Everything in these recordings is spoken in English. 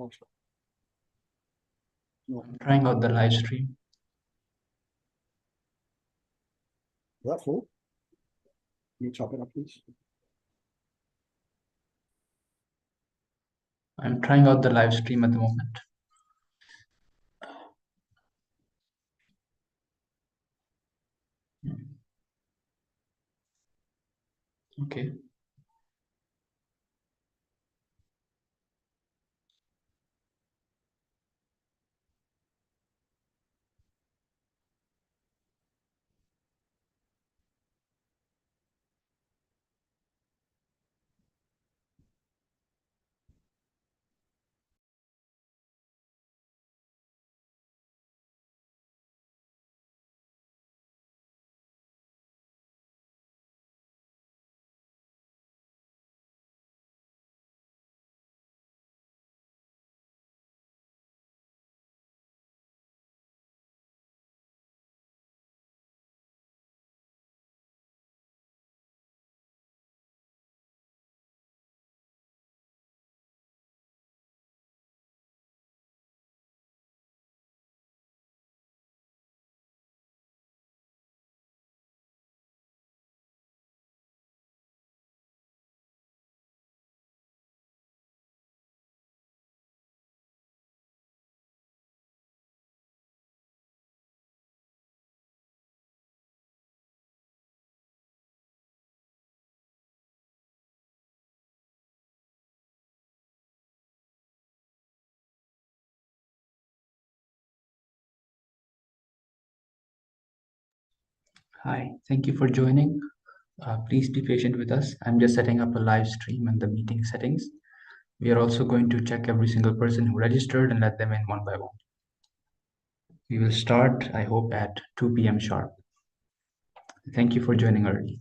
I'm trying out the live stream. Is that full? Can you chop it up, please? I'm trying out the live stream at the moment. Okay. Hi, thank you for joining. Please be patient with us. I'm just setting up a live stream and the meeting settings. We are also going to check every single person who registered and let them in one by one. We will start, I hope, at 2 p.m. sharp. Thank you for joining early.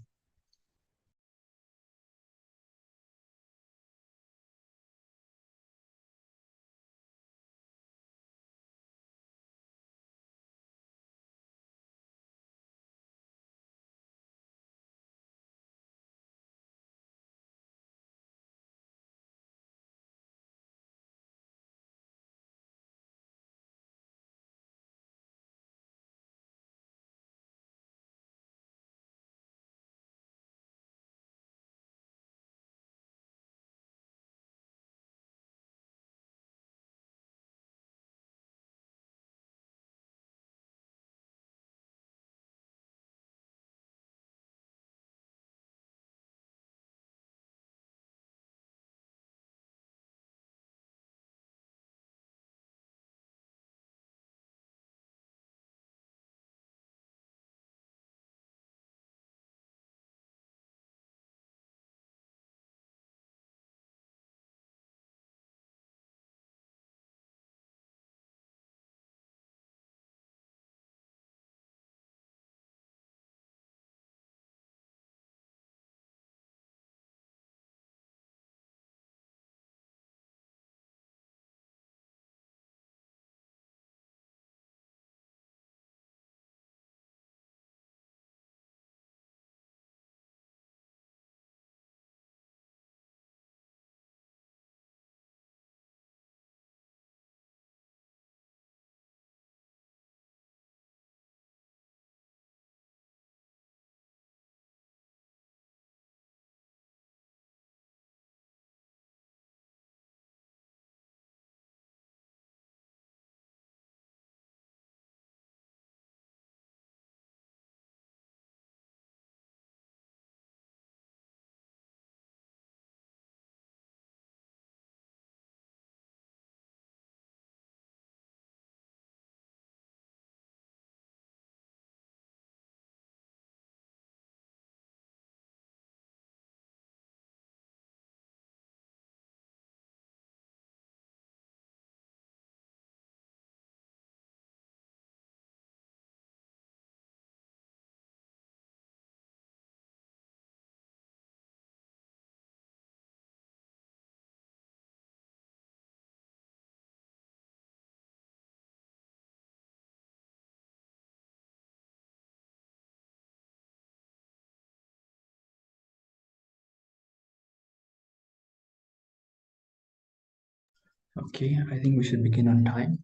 Okay, I think we should begin on time,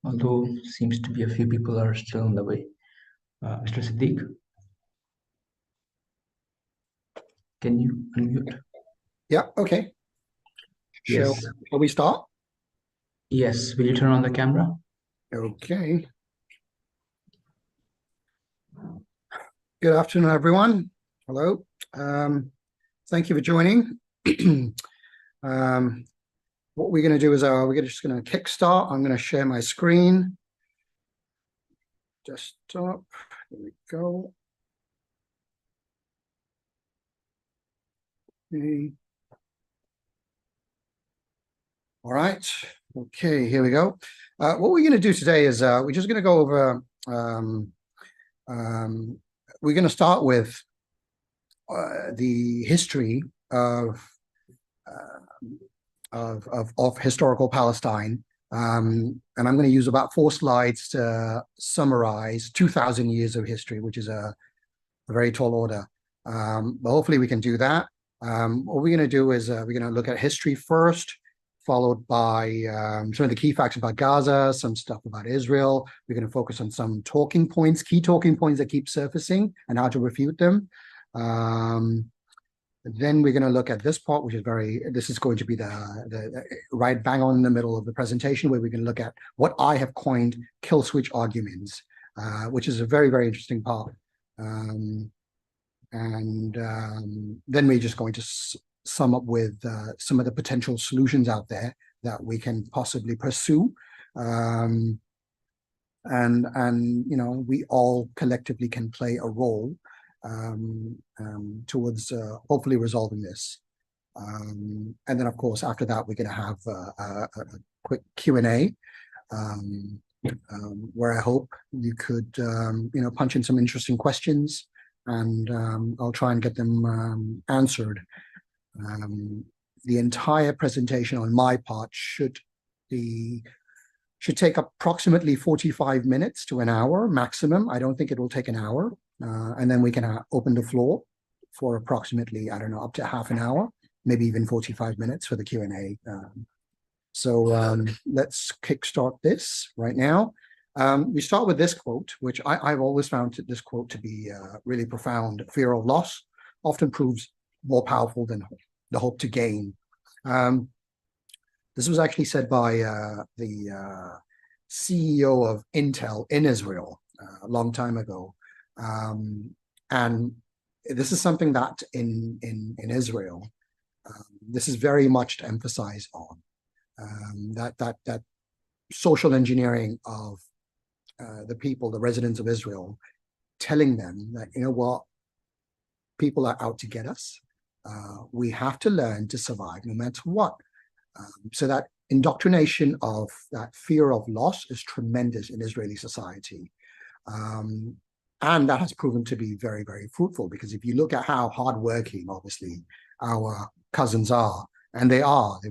although seems to be a few people are still on the way. Mr. Siddiq, can you unmute? Yeah, okay. Shall, Yes. shall we start? Yes. Will you turn on the camera? Okay. Good afternoon, everyone. Hello. Thank you for joining. What we're going to do is we're just going to kickstart. I'm going to share my screen. Desktop. There we go. Okay. All right. Okay, here we go. What we're going to do today is we're just going to go over. We're going to start with the history of historical Palestine. And I'm going to use about 4 slides to summarize 2,000 years of history, which is a very tall order. But hopefully we can do that. What we're going to do is we're going to look at history first, followed by some of the key facts about Gaza, some stuff about Israel. We're going to focus on some talking points, key talking points that keep surfacing and how to refute them. Then we're going to look at this part, which is this is going to be the right bang on in the middle of the presentation, where we're going to look at what I have coined kill switch arguments, which is a very, very interesting part. Then we're just going to sum up with some of the potential solutions out there that we can possibly pursue. And you know, we all collectively can play a role towards hopefully resolving this. And then, of course, after that, we're going to have a quick Q&A where I hope you could, you know, punch in some interesting questions, and I'll try and get them answered. The entire presentation on my part should take approximately 45 minutes to an hour maximum. I don't think it will take an hour. And then we can open the floor for approximately, I don't know, up to half an hour, maybe even 45 minutes for the Q&A. So let's kickstart this right now. We start with this quote, which I've always found this quote to be really profound. Fear of loss often proves more powerful than the hope to gain. This was actually said by the CEO of Intel in Israel a long time ago. And this is something that in Israel, this is very much to emphasize on that social engineering of the people, the residents of Israel, telling them that, you know what, people are out to get us. We have to learn to survive no matter what. So that indoctrination of that fear of loss is tremendous in Israeli society. And that has proven to be very, very fruitful, because if you look at how hardworking, obviously, our cousins are, and they're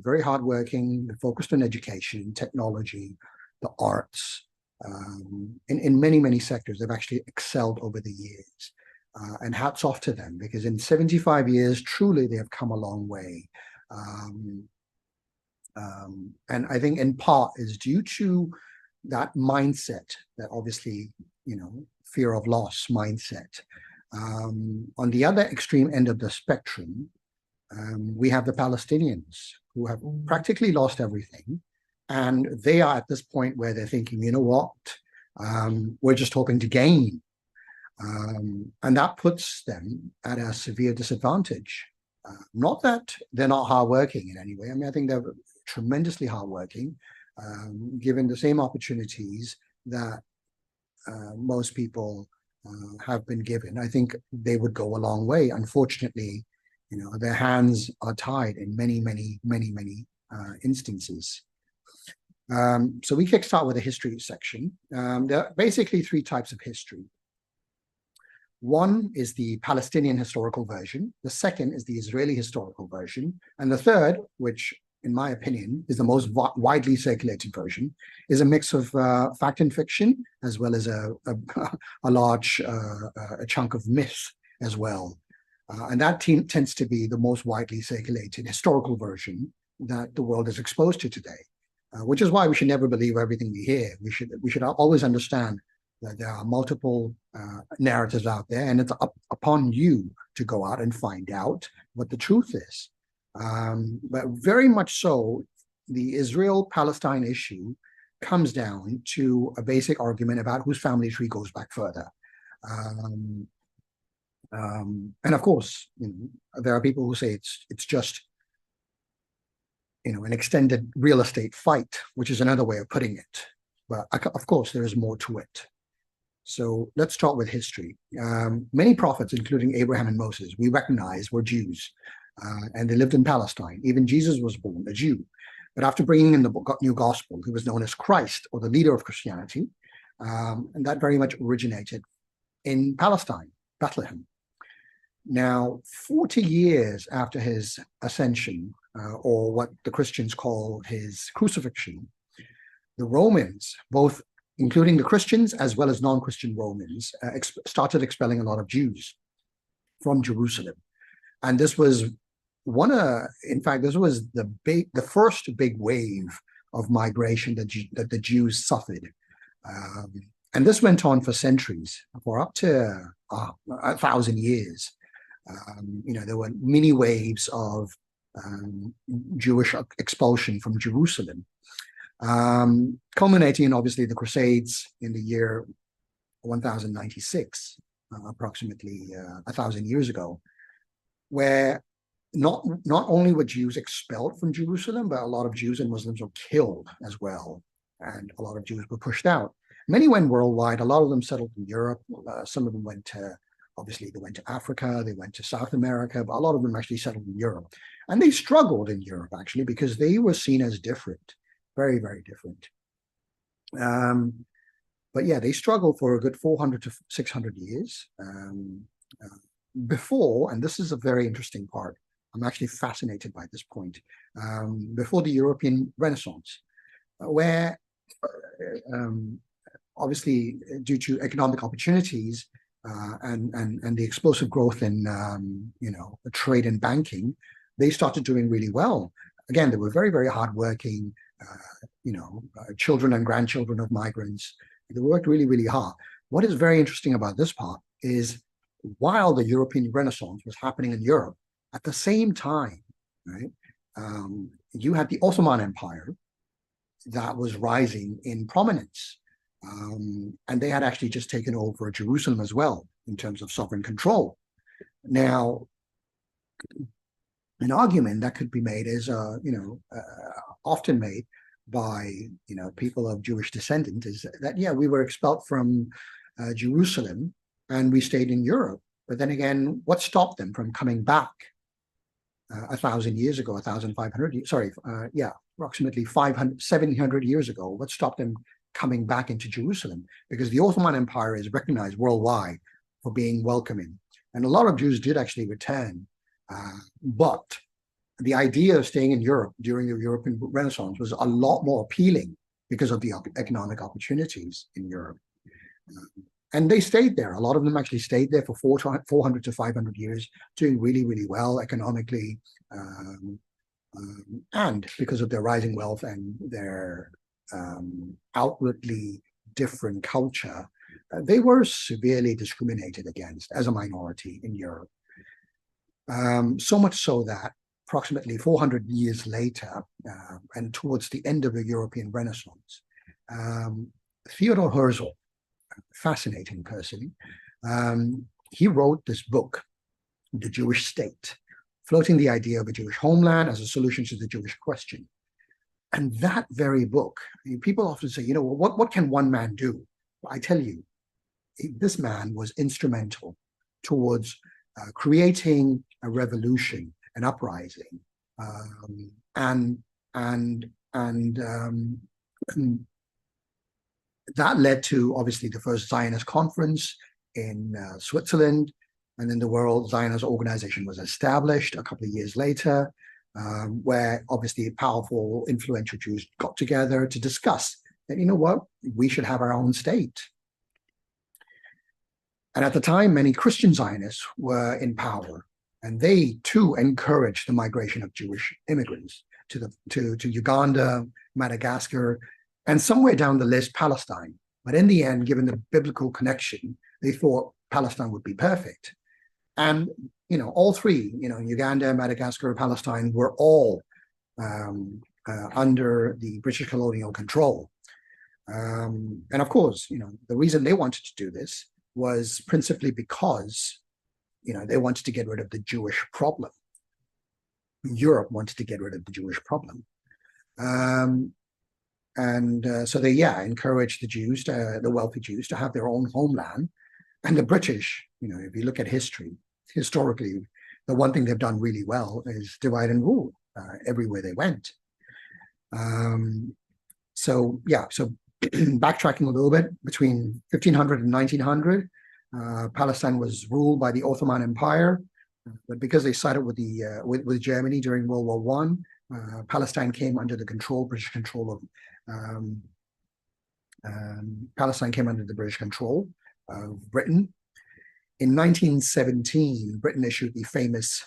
very hardworking, they're focused on education, technology, the arts, in many, many sectors, they've actually excelled over the years. And hats off to them, because in 75 years, truly, they have come a long way. And I think in part is due to that mindset, that obviously, you know, fear of loss mindset. On the other extreme end of the spectrum, we have the Palestinians, who have practically lost everything. And they are at this point where they're thinking, you know what, we're just hoping to gain. And that puts them at a severe disadvantage. Not that they're not hardworking in any way. I mean, I think they're tremendously hardworking, given the same opportunities that most people have been given. I think they would go a long way. Unfortunately, you know, their hands are tied in many, many, many, many instances. So we kickstart with the history section. There are basically 3 types of history. One is the Palestinian historical version. The second is the Israeli historical version. And the third, which in my opinion is the most widely circulated version, is a mix of fact and fiction, as well as a large chunk of myth as well. And that tends to be the most widely circulated historical version that the world is exposed to today. which is why we should never believe everything we hear. We should always understand that there are multiple narratives out there, and it's upon you to go out and find out what the truth is. But very much so, the Israel-Palestine issue comes down to a basic argument about whose family tree goes back further. And of course, there are people who say it's just an extended real estate fight, which is another way of putting it. But of course, there is more to it. So let's start with history. Many prophets, including Abraham and Moses, we recognize were Jews, and they lived in Palestine. Even Jesus was born a Jew. But after bringing in the new gospel, he was known as Christ, or the leader of Christianity, and that very much originated in Palestine, Bethlehem. Now, 40 years after his ascension, or what the Christians call his crucifixion, the Romans, both including the Christians as well as non-Christian Romans, started expelling a lot of Jews from Jerusalem. And this was this was the first big wave of migration that the Jews suffered. And this went on for centuries, for up to 1,000 years. There were many waves of Jewish expulsion from Jerusalem, culminating in obviously the Crusades in the year 1096, approximately 1,000 years ago, where not only were Jews expelled from Jerusalem, but a lot of Jews and Muslims were killed as well, and a lot of Jews were pushed out. Many went worldwide. A lot of them settled in Europe. Some of them went to Africa, they went to South America, but a lot of them actually settled in Europe. And they struggled in Europe, actually, because they were seen as different, very, very different. But yeah, they struggled for a good 400 to 600 years before, and this is a very interesting part, I'm actually fascinated by this point, before the European Renaissance, where obviously due to economic opportunities, and the explosive growth in trade and banking, they started doing really well. Again, they were very, very hardworking, children and grandchildren of migrants. They worked really, really hard. What is very interesting about this part is while the European Renaissance was happening in Europe, at the same time, right, you had the Ottoman Empire that was rising in prominence. And they had actually just taken over Jerusalem as well in terms of sovereign control. Now, an argument that could be made is, often made by people of Jewish descent is that we were expelled from Jerusalem and we stayed in Europe. But then again, what stopped them from coming back 1,000 years ago, 1,500 years? Sorry, approximately 700 years ago. What stopped them coming back into Jerusalem? Because the Ottoman Empire is recognized worldwide for being welcoming. And a lot of Jews did actually return. But the idea of staying in Europe during the European Renaissance was a lot more appealing because of the economic opportunities in Europe. And they stayed there. A lot of them actually stayed there for 400 to 500 years, doing really, really well economically. And because of their rising wealth and their outwardly different culture, they were severely discriminated against as a minority in Europe. So much so that approximately 400 years later, and towards the end of the European Renaissance, Theodor Herzl, a fascinating person, he wrote this book, The Jewish State, floating the idea of a Jewish homeland as a solution to the Jewish question. And that very book, people often say, what can one man do? I tell you, this man was instrumental towards creating a revolution, an uprising, and that led to obviously the first Zionist conference in Switzerland, and then the World Zionist Organization was established a couple of years later, where obviously powerful, influential Jews got together to discuss that, we should have our own state. And at the time, many Christian Zionists were in power, and they too encouraged the migration of Jewish immigrants. to Uganda, Madagascar, and somewhere down the list, Palestine. But in the end, given the biblical connection, they thought Palestine would be perfect. And, all three, Uganda, Madagascar, Palestine were all under the British colonial control. And of course, the reason they wanted to do this was principally because, they wanted to get rid of the Jewish problem. Europe wanted to get rid of the Jewish problem. So they, encouraged the Jews, the wealthy Jews, to have their own homeland. And the British, if you look at historically, the one thing they've done really well is divide and rule everywhere they went. So backtracking a little bit, between 1500 and 1900, Palestine was ruled by the Ottoman Empire, but because they sided with with Germany during World War I, Palestine came under the British control of Britain. In 1917, Britain issued the famous,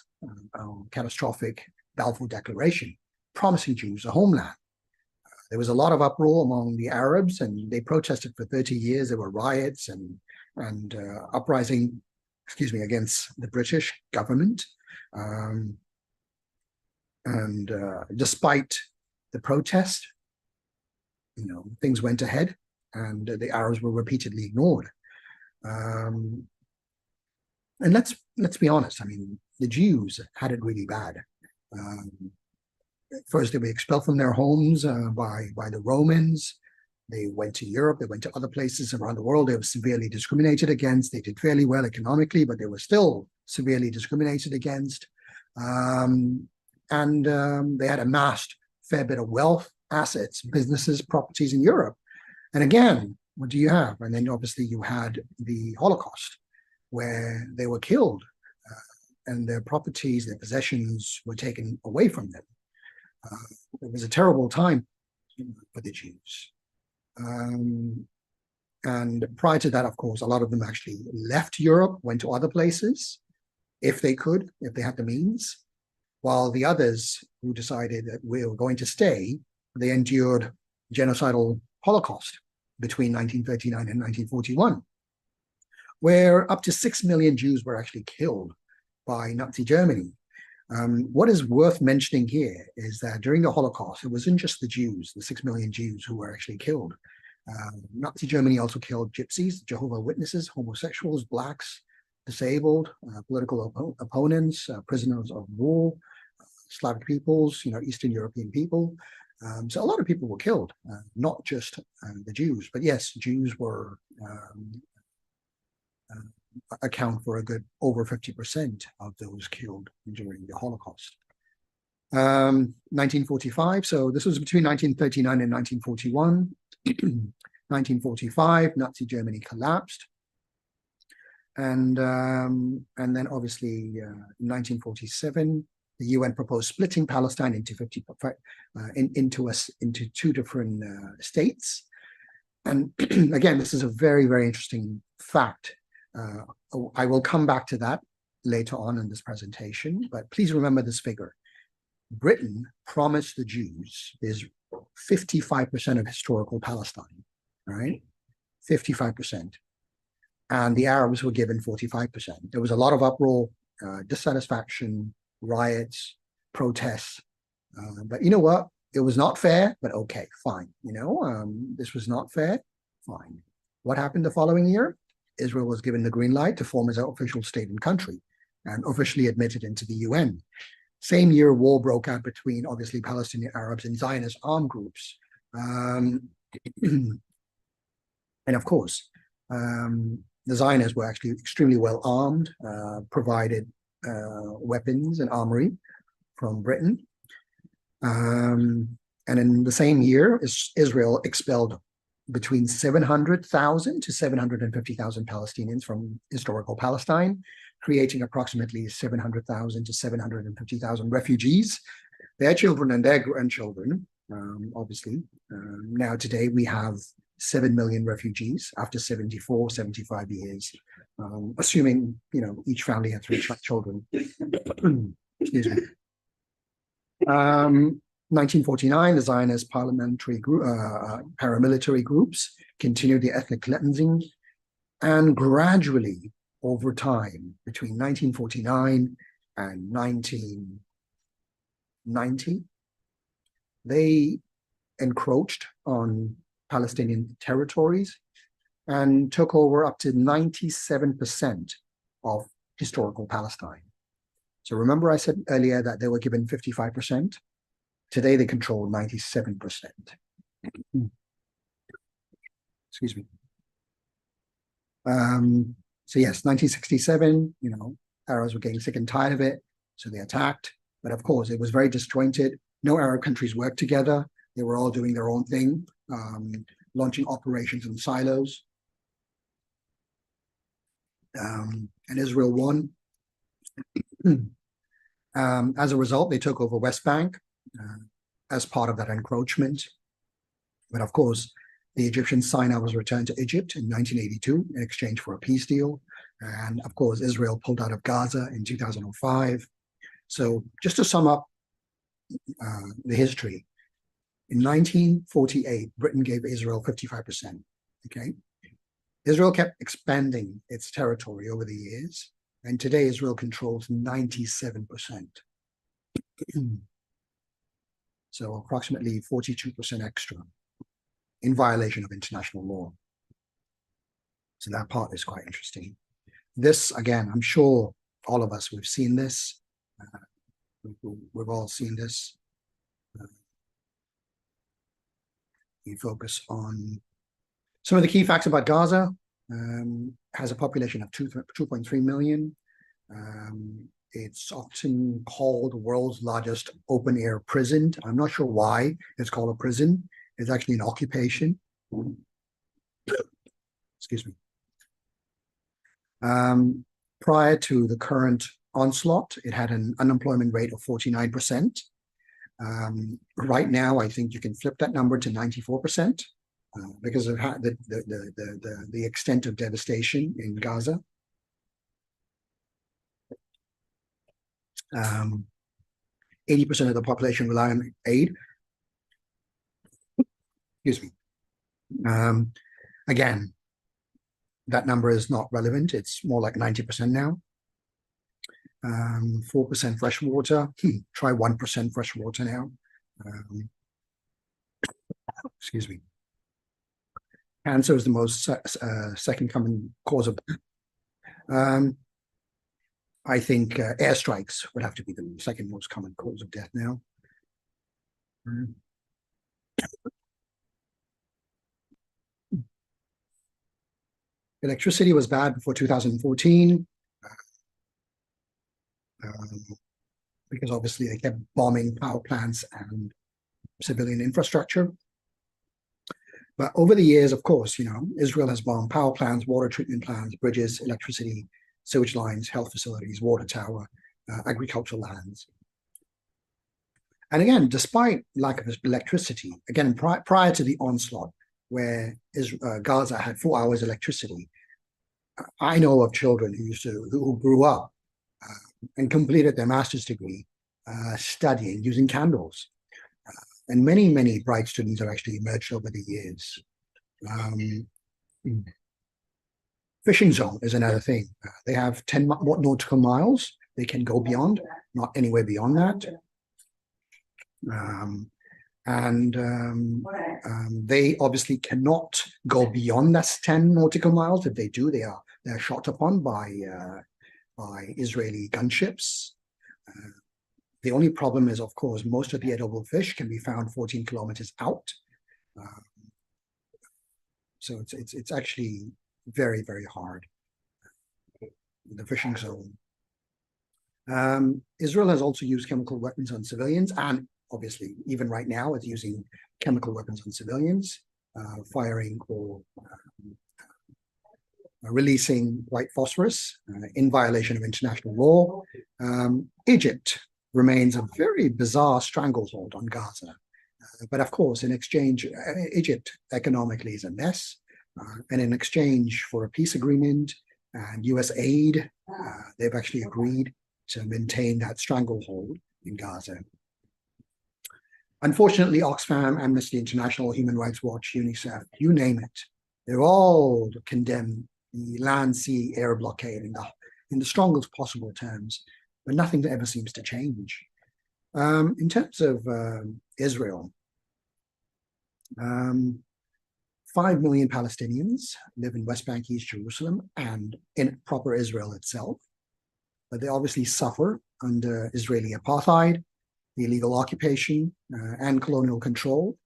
catastrophic Balfour Declaration, promising Jews a homeland. There was a lot of uproar among the Arabs, and they protested for 30 years. There were riots and uprising, against the British government. Despite the protest, things went ahead, and the Arabs were repeatedly ignored. And let's be honest. I mean, the Jews had it really bad. First, they were expelled from their homes by the Romans. They went to Europe. They went to other places around the world. They were severely discriminated against. They did fairly well economically, but they were still severely discriminated against. And they had amassed a fair bit of wealth, assets, businesses, properties in Europe. And again, what do you have? And then obviously you had the Holocaust, where they were killed and their properties, their possessions were taken away from them. It was a terrible time for the Jews. And prior to that, of course, a lot of them actually left Europe, went to other places, if they could, if they had the means, while the others who decided that we were going to stay, they endured genocidal Holocaust between 1939 and 1941, where up to 6 million Jews were actually killed by Nazi Germany. What is worth mentioning here is that during the Holocaust, it wasn't just the Jews, the 6 million Jews who were actually killed. Nazi Germany also killed gypsies, Jehovah's Witnesses, homosexuals, blacks, disabled, political opponents, prisoners of war, Slavic peoples, Eastern European people. So a lot of people were killed, not just the Jews, but yes, Jews were account for a good over 50% of those killed during the Holocaust. 1945, so this was between 1939 and 1941. 1945, Nazi Germany collapsed. And then obviously in 1947, the UN proposed splitting Palestine into into two different states. And again, this is a very, very interesting fact. I will come back to that later on in this presentation, but please remember this figure. Britain promised the Jews there's 55% of historical Palestine, right? 55%. And the Arabs were given 45%. There was a lot of uproar, dissatisfaction, riots, protests. But you know what? It was not fair, but okay, fine. This was not fair, fine. What happened the following year? Israel was given the green light to form as an official state and country and officially admitted into the UN. Same year, war broke out between, obviously, Palestinian Arabs and Zionist armed groups. And of course, the Zionists were actually extremely well armed, provided weapons and armory from Britain. And in the same year, Israel expelled between 700,000 to 750,000 Palestinians from historical Palestine, creating approximately 700,000 to 750,000 refugees, their children and their grandchildren, obviously. Now today we have 7 million refugees after 74, 75 years, assuming, each family had 3 children. Excuse me. 1949, the Zionist parliamentary group, paramilitary groups continued the ethnic cleansing, and gradually, over time, between 1949 and 1990, they encroached on Palestinian territories and took over up to 97% of historical Palestine. So remember I said earlier that they were given 55%? Today they control 97%. Excuse me. So yes, 1967, Arabs were getting sick and tired of it, so they attacked. But of course, it was very disjointed. No Arab countries worked together. They were all doing their own thing, launching operations in silos. And Israel won. As a result, they took over West Bank as part of that encroachment. But of course, the Egyptian Sinai was returned to Egypt in 1982 in exchange for a peace deal. And of course, Israel pulled out of Gaza in 2005. So just to sum up the history, in 1948, Britain gave Israel 55%, okay? Israel kept expanding its territory over the years, and today Israel controls 97%. So approximately 42% extra in violation of international law. So that part is quite interesting. This, again, I'm sure all of us, we've seen this. We've all seen this. We focus on some of the key facts about Gaza. Has a population of 2.3 million. It's often called the world's largest open-air prison. I'm not sure why it's called a prison. It's actually an occupation. Excuse me. Prior to the current onslaught, it had an unemployment rate of 49%. Right now, I think you can flip that number to 94% because of the extent of devastation in Gaza. 80% of the population rely on aid. Excuse me. Again, that number is not relevant. It's more like 90% now. 4% fresh water. Try 1% fresh water now. Excuse me. Cancer is the most second common cause of. I think airstrikes would have to be the second most common cause of death now. Electricity was bad before 2014 because obviously they kept bombing power plants and civilian infrastructure. But over the years, of course, Israel has bombed power plants, water treatment plants, bridges, electricity, sewage lines, health facilities, water tower, agricultural lands. And again, despite lack of electricity, again, prior to the onslaught, where Gaza had 4 hours electricity, I know of children who grew up and completed their master's degree studying using candles. And many, many bright students have actually emerged over the years. Fishing zone is another thing. They have 10 nautical miles. They can go beyond, not anywhere beyond that. They obviously cannot go beyond that 10 nautical miles. If they do, they're shot upon by Israeli gunships. The only problem is, of course, most of the edible fish can be found 14 kilometers out. So it's actually very, very hard, the fishing zone. Israel has also used chemical weapons on civilians, and obviously, even right now, it's using chemical weapons on civilians, firing or releasing white phosphorus in violation of international law. Egypt remains a very bizarre stranglehold on Gaza. But of course, in exchange, Egypt economically is a mess. And in exchange for a peace agreement and US aid, they've actually agreed to maintain that stranglehold in Gaza. Unfortunately, Oxfam, Amnesty International, Human Rights Watch, UNICEF, you name it, they're all condemned the land, sea, air blockade in the strongest possible terms, but nothing ever seems to change. In terms of Israel, 5 million Palestinians live in West Bank, East Jerusalem, and in proper Israel itself. But they obviously suffer under Israeli apartheid, the illegal occupation, and colonial control.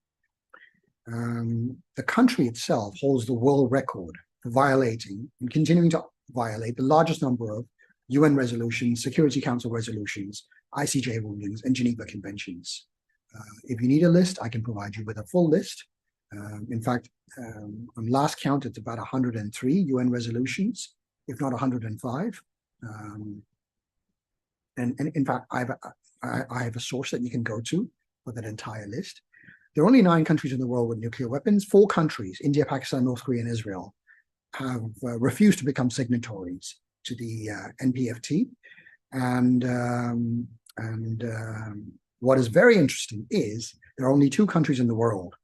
The country itself holds the world record for violating and continuing to violate the largest number of UN resolutions, Security Council resolutions, ICJ rulings, and Geneva Conventions. If you need a list, I can provide you with a full list. In fact, on last count, it's about 103 UN resolutions, if not 105. And in fact, I have a source that you can go to for that entire list. There are only 9 countries in the world with nuclear weapons. 4 countries, India, Pakistan, North Korea, and Israel, have refused to become signatories to the NPFT. And what is very interesting is there are only 2 countries in the world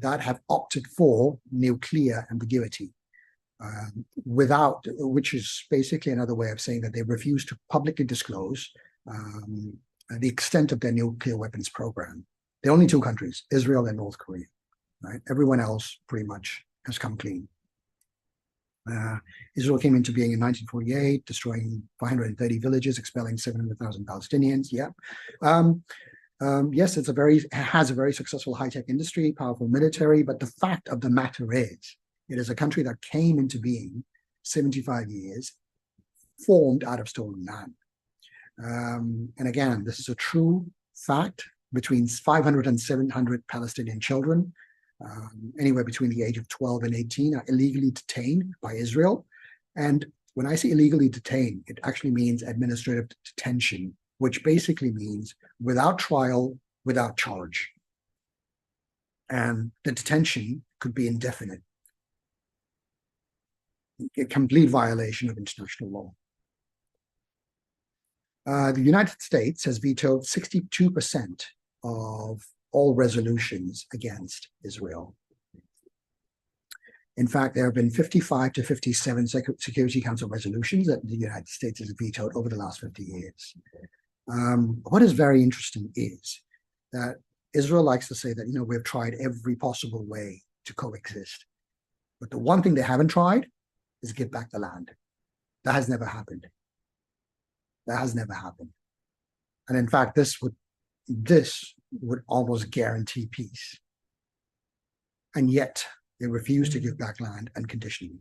that have opted for nuclear ambiguity, which is basically another way of saying that they refuse to publicly disclose the extent of their nuclear weapons program. The only 2 countries, Israel and North Korea, right? Everyone else pretty much has come clean. Israel came into being in 1948, destroying 530 villages, expelling 700,000 Palestinians. Yeah. Yes, it has a very successful high-tech industry, powerful military, but the fact of the matter is, it is a country that came into being 75 years, formed out of stolen land. And again, this is a true fact. Between 500 and 700 Palestinian children, anywhere between the age of 12 and 18, are illegally detained by Israel. And when I say illegally detained, it actually means administrative detention, which basically means without trial, without charge. And the detention could be indefinite. A complete violation of international law. The United States has vetoed 62% of all resolutions against Israel. In fact, there have been 55 to 57 Security Council resolutions that the United States has vetoed over the last 50 years. What is very interesting is that Israel likes to say that, we've tried every possible way to coexist. But the one thing they haven't tried is give back the land. That has never happened. That has never happened. And in fact, this would almost guarantee peace. And yet they refuse to give back land unconditionally.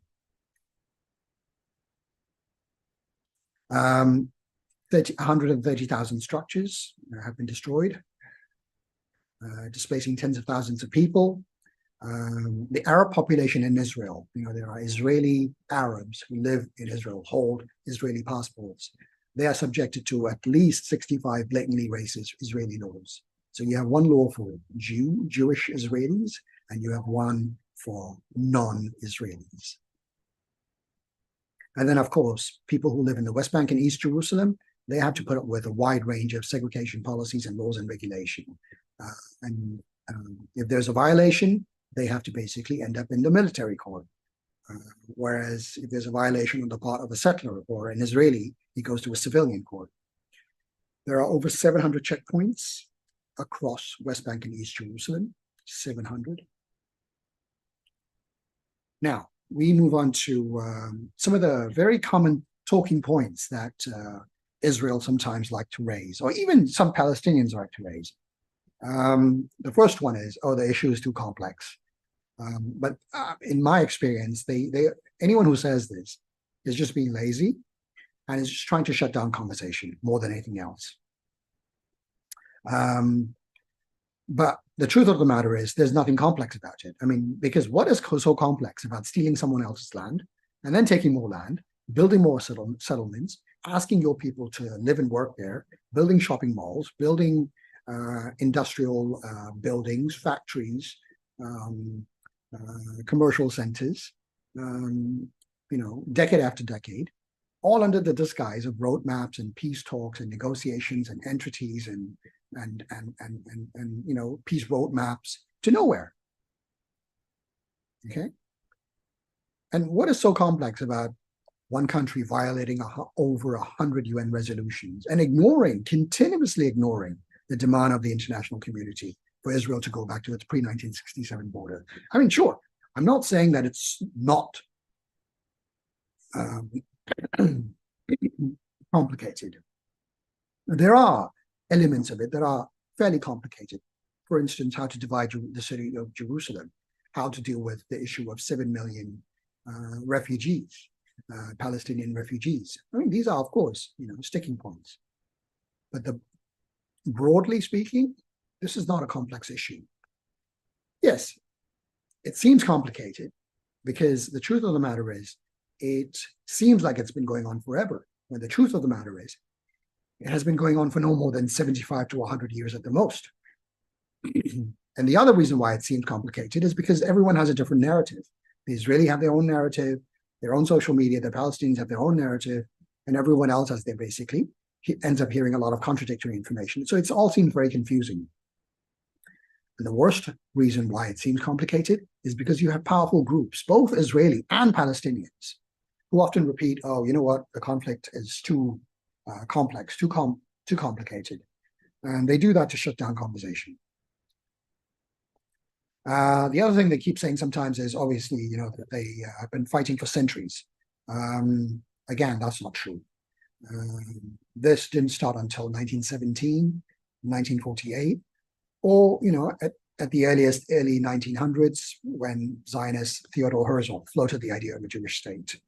130,000 structures have been destroyed, displacing tens of thousands of people. The Arab population in Israel, there are Israeli Arabs who live in Israel, hold Israeli passports. They are subjected to at least 65 blatantly racist Israeli laws. So you have one law for Jewish Israelis, and you have one for non-Israelis. And then, of course, people who live in the West Bank and East Jerusalem, they have to put up with a wide range of segregation policies and laws and regulation. If there's a violation, they have to basically end up in the military court. Whereas if there's a violation on the part of a settler or an Israeli, he goes to a civilian court. There are over 700 checkpoints across West Bank and East Jerusalem, 700. Now, we move on to some of the very common talking points that Israel sometimes like to raise, or even some Palestinians like to raise. The first one is, the issue is too complex. But in my experience, anyone who says this is just being lazy and is just trying to shut down conversation more than anything else. But the truth of the matter is there's nothing complex about it. Because what is so complex about stealing someone else's land and then taking more land, building more settlements, asking your people to live and work there, building shopping malls, building industrial buildings, factories, commercial centers, decade after decade, all under the disguise of roadmaps and peace talks and negotiations and entities and and peace roadmaps to nowhere. Okay. And what is so complex about one country violating over 100 UN resolutions and continuously ignoring the demand of the international community for Israel to go back to its pre-1967 border? I mean, sure, I'm not saying that it's not complicated. There are elements of it that are fairly complicated. For instance, how to divide the city of Jerusalem, how to deal with the issue of 7 million refugees, Palestinian refugees. I mean, these are, of course, sticking points. But broadly speaking, this is not a complex issue. Yes, it seems complicated because the truth of the matter is, it seems like it's been going on forever, when the truth of the matter is, it has been going on for no more than 75 to 100 years at the most. And the other reason why it seems complicated is because everyone has a different narrative. The Israelis have their own narrative, their own social media, the Palestinians have their own narrative, and everyone else has their basically ends up hearing a lot of contradictory information. So it all seems very confusing. And the worst reason why it seems complicated is because you have powerful groups, both Israeli and Palestinians, who often repeat, oh, you know what, the conflict is too complex, too complicated. And they do that to shut down conversation. The other thing they keep saying sometimes is obviously, that they have been fighting for centuries. Again, that's not true. This didn't start until 1917, 1948, or, at the early 1900s, when Zionist Theodor Herzl floated the idea of a Jewish state.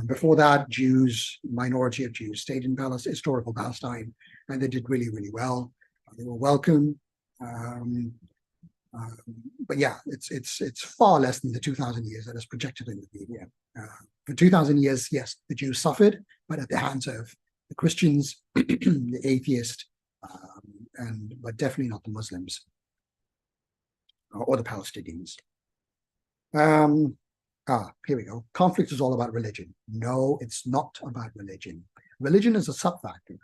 Before that, minority of Jews stayed in historical Palestine, and they did really, really well. They were welcome. But yeah, it's far less than the 2,000 years that is projected in the media. For 2,000 years, yes, the Jews suffered, but at the hands of the Christians, the atheists, but definitely not the Muslims or the Palestinians. Here we go. Conflict is all about religion. No, it's not about religion. Religion is a sub-factor,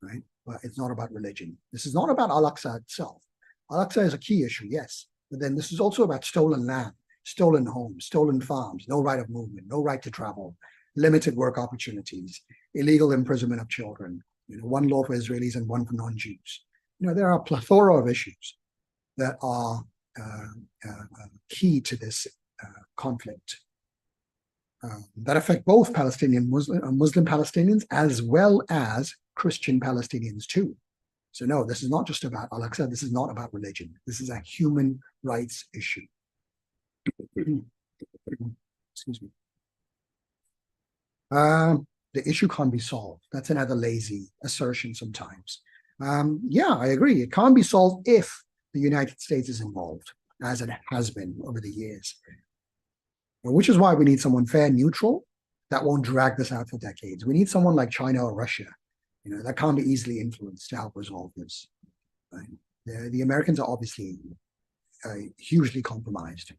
right? But it's not about religion. This is not about Al-Aqsa itself. Al-Aqsa is a key issue, yes, but then this is also about stolen land, stolen homes, stolen farms, no right of movement, no right to travel, limited work opportunities, illegal imprisonment of children, one law for Israelis and one for non-Jews. There are a plethora of issues that are key to this conflict that affect both Muslim Palestinians as well as Christian Palestinians too. So no, this is not just about Al-Aqsa. This is not about religion. This is a human rights issue. Excuse me. The issue can't be solved. That's another lazy assertion sometimes. Yeah, I agree. It can't be solved if the United States is involved, as it has been over the years. Which is why we need someone fair, neutral, that won't drag this out for decades. We need someone like China or Russia, that can't be easily influenced to help resolve this. Right? The Americans are obviously hugely compromised.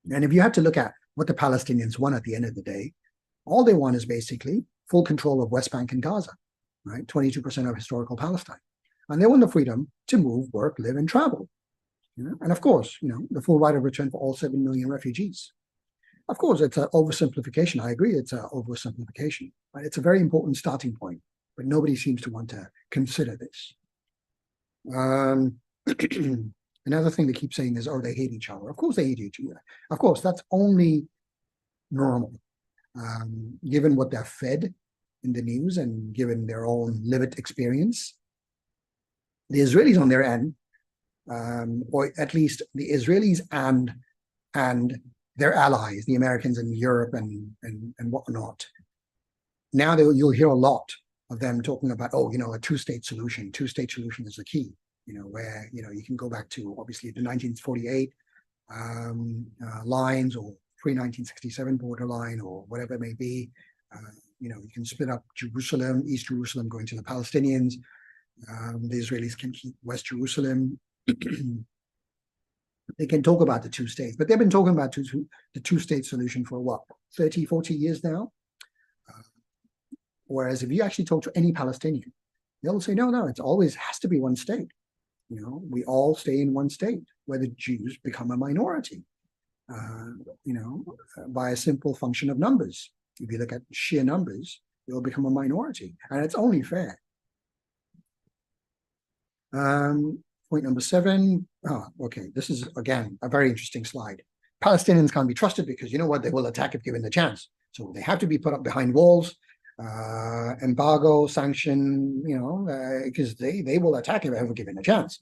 And if you had to look at what the Palestinians want at the end of the day, all they want is basically full control of West Bank and Gaza, right? 22% of historical Palestine. And they want the freedom to move, work, live, and travel. And of course, the full right of return for all 7 million refugees. Of course, it's an oversimplification. I agree it's an oversimplification, but it's a very important starting point. But nobody seems to want to consider this. Another thing they keep saying is, oh, they hate each other. Of course they hate each other. Of course, that's only normal, given what they're fed in the news and given their own lived experience. The Israelis on their end, or at least the Israelis and their allies, the Americans and Europe and whatnot. Now you'll hear a lot of them talking about, a two-state solution. Two-state solution is the key, where, you can go back to, obviously, the 1948 lines or pre-1967 borderline or whatever it may be. You can split up Jerusalem, East Jerusalem going to the Palestinians. The Israelis can keep West Jerusalem. They can talk about the two states, but they've been talking about the two-state solution for what, 30, 40 years now? Whereas if you actually talk to any Palestinian, They'll say, no, it always has to be one state. We all stay in one state where the Jews become a minority, by a simple function of numbers. If you look at sheer numbers, they'll become a minority, and it's only fair. Point number 7. Oh, okay. This is, again, a very interesting slide. Palestinians can't be trusted because, you know what, they will attack if given the chance. So they have to be put up behind walls, embargo, sanction, because they will attack if ever given a chance.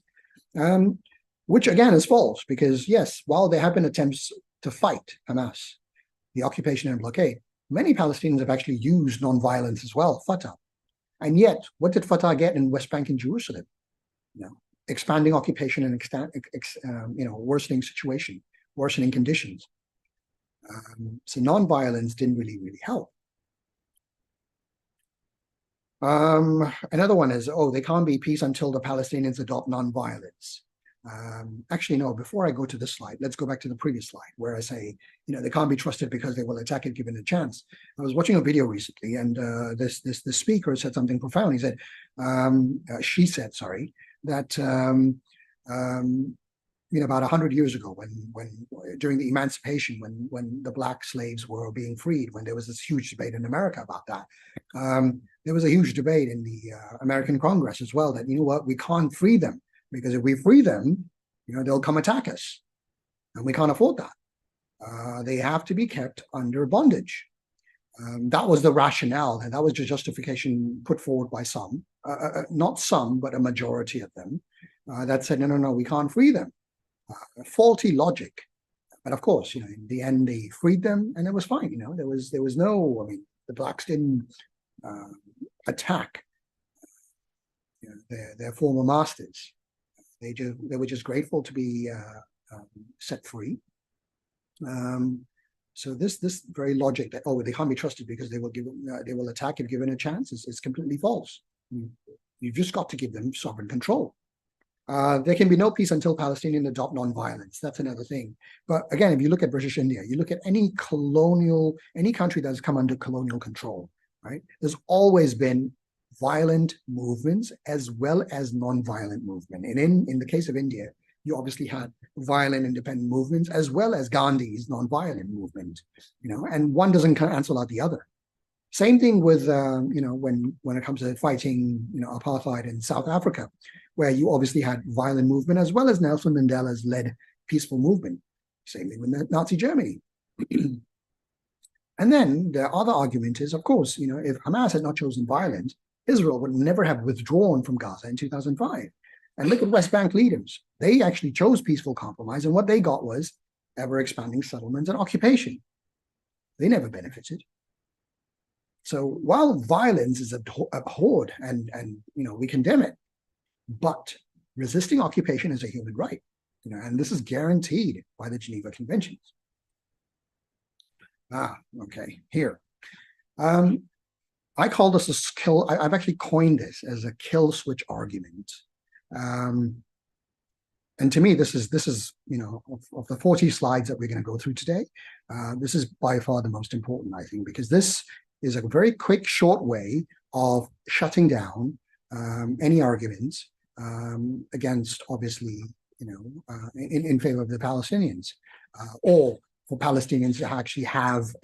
Which, again, is false because, yes, while there have been attempts to fight Hamas, the occupation and blockade, many Palestinians have actually used nonviolence as well, Fatah. And yet, what did Fatah get in West Bank and Jerusalem? Expanding occupation and worsening situation, worsening conditions. So nonviolence didn't really help. Another one is, they can't be peace until the Palestinians adopt nonviolence. Actually, no, before I go to this slide, let's go back to the previous slide where I say, they can't be trusted because they will attack if given a chance. I was watching a video recently, and this speaker said something profound. He said, she said, sorry, that about 100 years ago, when during the emancipation, when the black slaves were being freed, when there was this huge debate in America about that, there was a huge debate in the American Congress as well that, we can't free them because if we free them, they'll come attack us, and we can't afford that. They have to be kept under bondage. That was the rationale, and that was the justification put forward by some, not some, but a majority of them, that said, no, we can't free them. Faulty logic. But of course, in the end, they freed them, and it was fine. There was no, the blacks didn't attack their former masters. They were just grateful to be set free. So this very logic that they can't be trusted because they will attack if given a chance is completely false. You've just got to give them sovereign control. There can be no peace until Palestinians adopt nonviolence. That's another thing. But again, if you look at British India, you look at any country that has come under colonial control, right? There's always been violent movements as well as non-violent movement. And in the case of India, you obviously had violent independent movements as well as Gandhi's non-violent movement, and one doesn't cancel out the other. Same thing with, when it comes to fighting, apartheid in South Africa, where you obviously had violent movement as well as Nelson Mandela's led peaceful movement. Same thing with Nazi Germany. And then the other argument is, of course, if Hamas had not chosen violence, Israel would never have withdrawn from Gaza in 2005. And look at West Bank leaders. They actually chose peaceful compromise, and what they got was ever-expanding settlements and occupation. They never benefited. So while violence is abhorred and we condemn it, but resisting occupation is a human right, and this is guaranteed by the Geneva Conventions. Okay, here. I call this a skill. I've actually coined this as a kill switch argument. And to me, this is of the 40 slides that we're going to go through today, this is by far the most important, I think, because this is a very quick, short way of shutting down any arguments against, obviously, in favor of the Palestinians, or for Palestinians to actually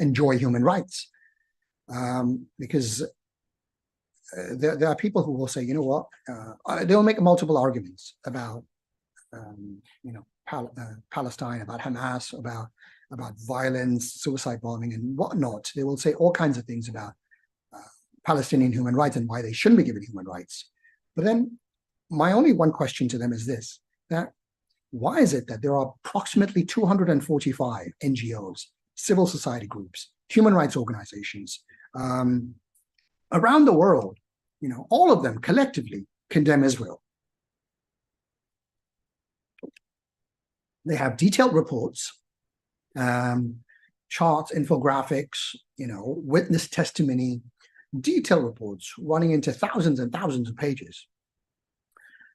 enjoy human rights. Because there are people who will say, they'll make multiple arguments about, Palestine, about Hamas, about violence, suicide bombing, and whatnot. They will say all kinds of things about Palestinian human rights and why they shouldn't be given human rights. But then my only one question to them is this, that why is it that there are approximately 245 NGOs, civil society groups, human rights organizations around the world, all of them collectively condemn Israel? They have detailed reports, charts, infographics, witness testimony, detailed reports running into thousands and thousands of pages.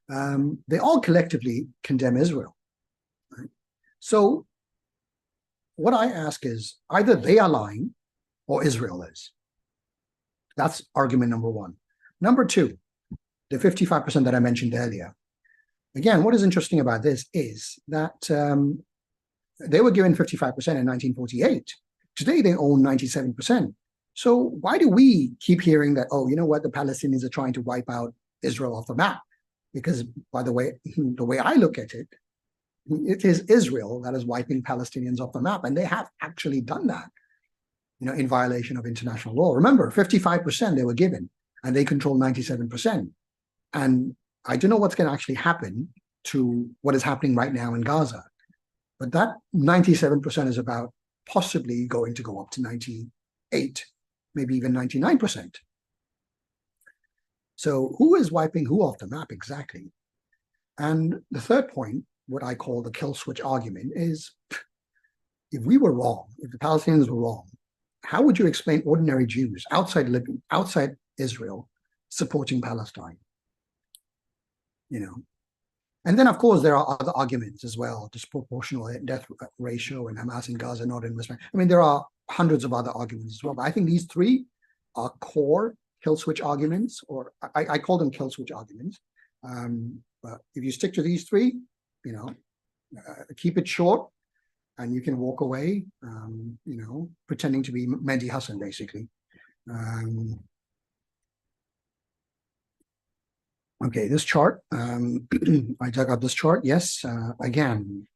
They all collectively condemn Israel. Right? So what I ask is, either they are lying or Israel is. That's argument number one. Number two, the 55% that I mentioned earlier. Again, what is interesting about this is that they were given 55% in 1948. Today, they own 97%. So why do we keep hearing that, oh, you know what, the Palestinians are trying to wipe out Israel off the map? Because, by the way I look at it, it is Israel that is wiping Palestinians off the map, and they have actually done that, in violation of international law. Remember, 55% they were given, and they control 97%. And I don't know what's going to actually happen to what is happening right now in Gaza, but that 97% is about possibly going to go up to 98, maybe even 99%. So who is wiping who off the map exactly? And the third point, what I call the kill switch argument, is if we were wrong, if the Palestinians were wrong, how would you explain ordinary Jews outside Israel supporting Palestine? And then, of course, there are other arguments as well, disproportional death ratio and Hamas in Gaza not in respect. I mean, there are hundreds of other arguments as well, but I think these three are core kill switch arguments, or I call them kill switch arguments. But if you stick to these three, keep it short, and you can walk away, pretending to be Mehdi Hassan, basically. Okay, this chart, I dug up this chart. Yes, again,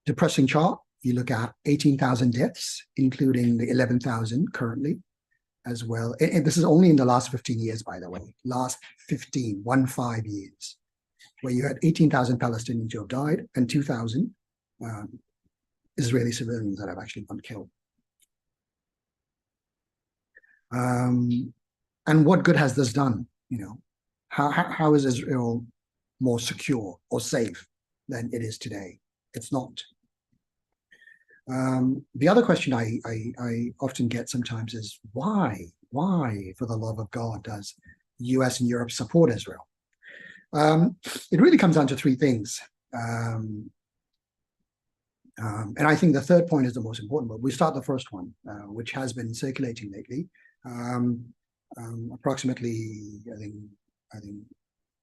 depressing chart. You look at 18,000 deaths, including the 11,000 currently as well. And this is only in the last 15 years, by the way, last 15 years, where you had 18,000 Palestinians who have died and 2,000 Israeli civilians that have actually been killed. And what good has this done? How is Israel more secure or safe than it is today? It's not. The other question I often get sometimes is why, for the love of God, does the US and Europe support Israel? It really comes down to three things. And I think the third point is the most important, but we start the first one, which has been circulating lately. Approximately, I think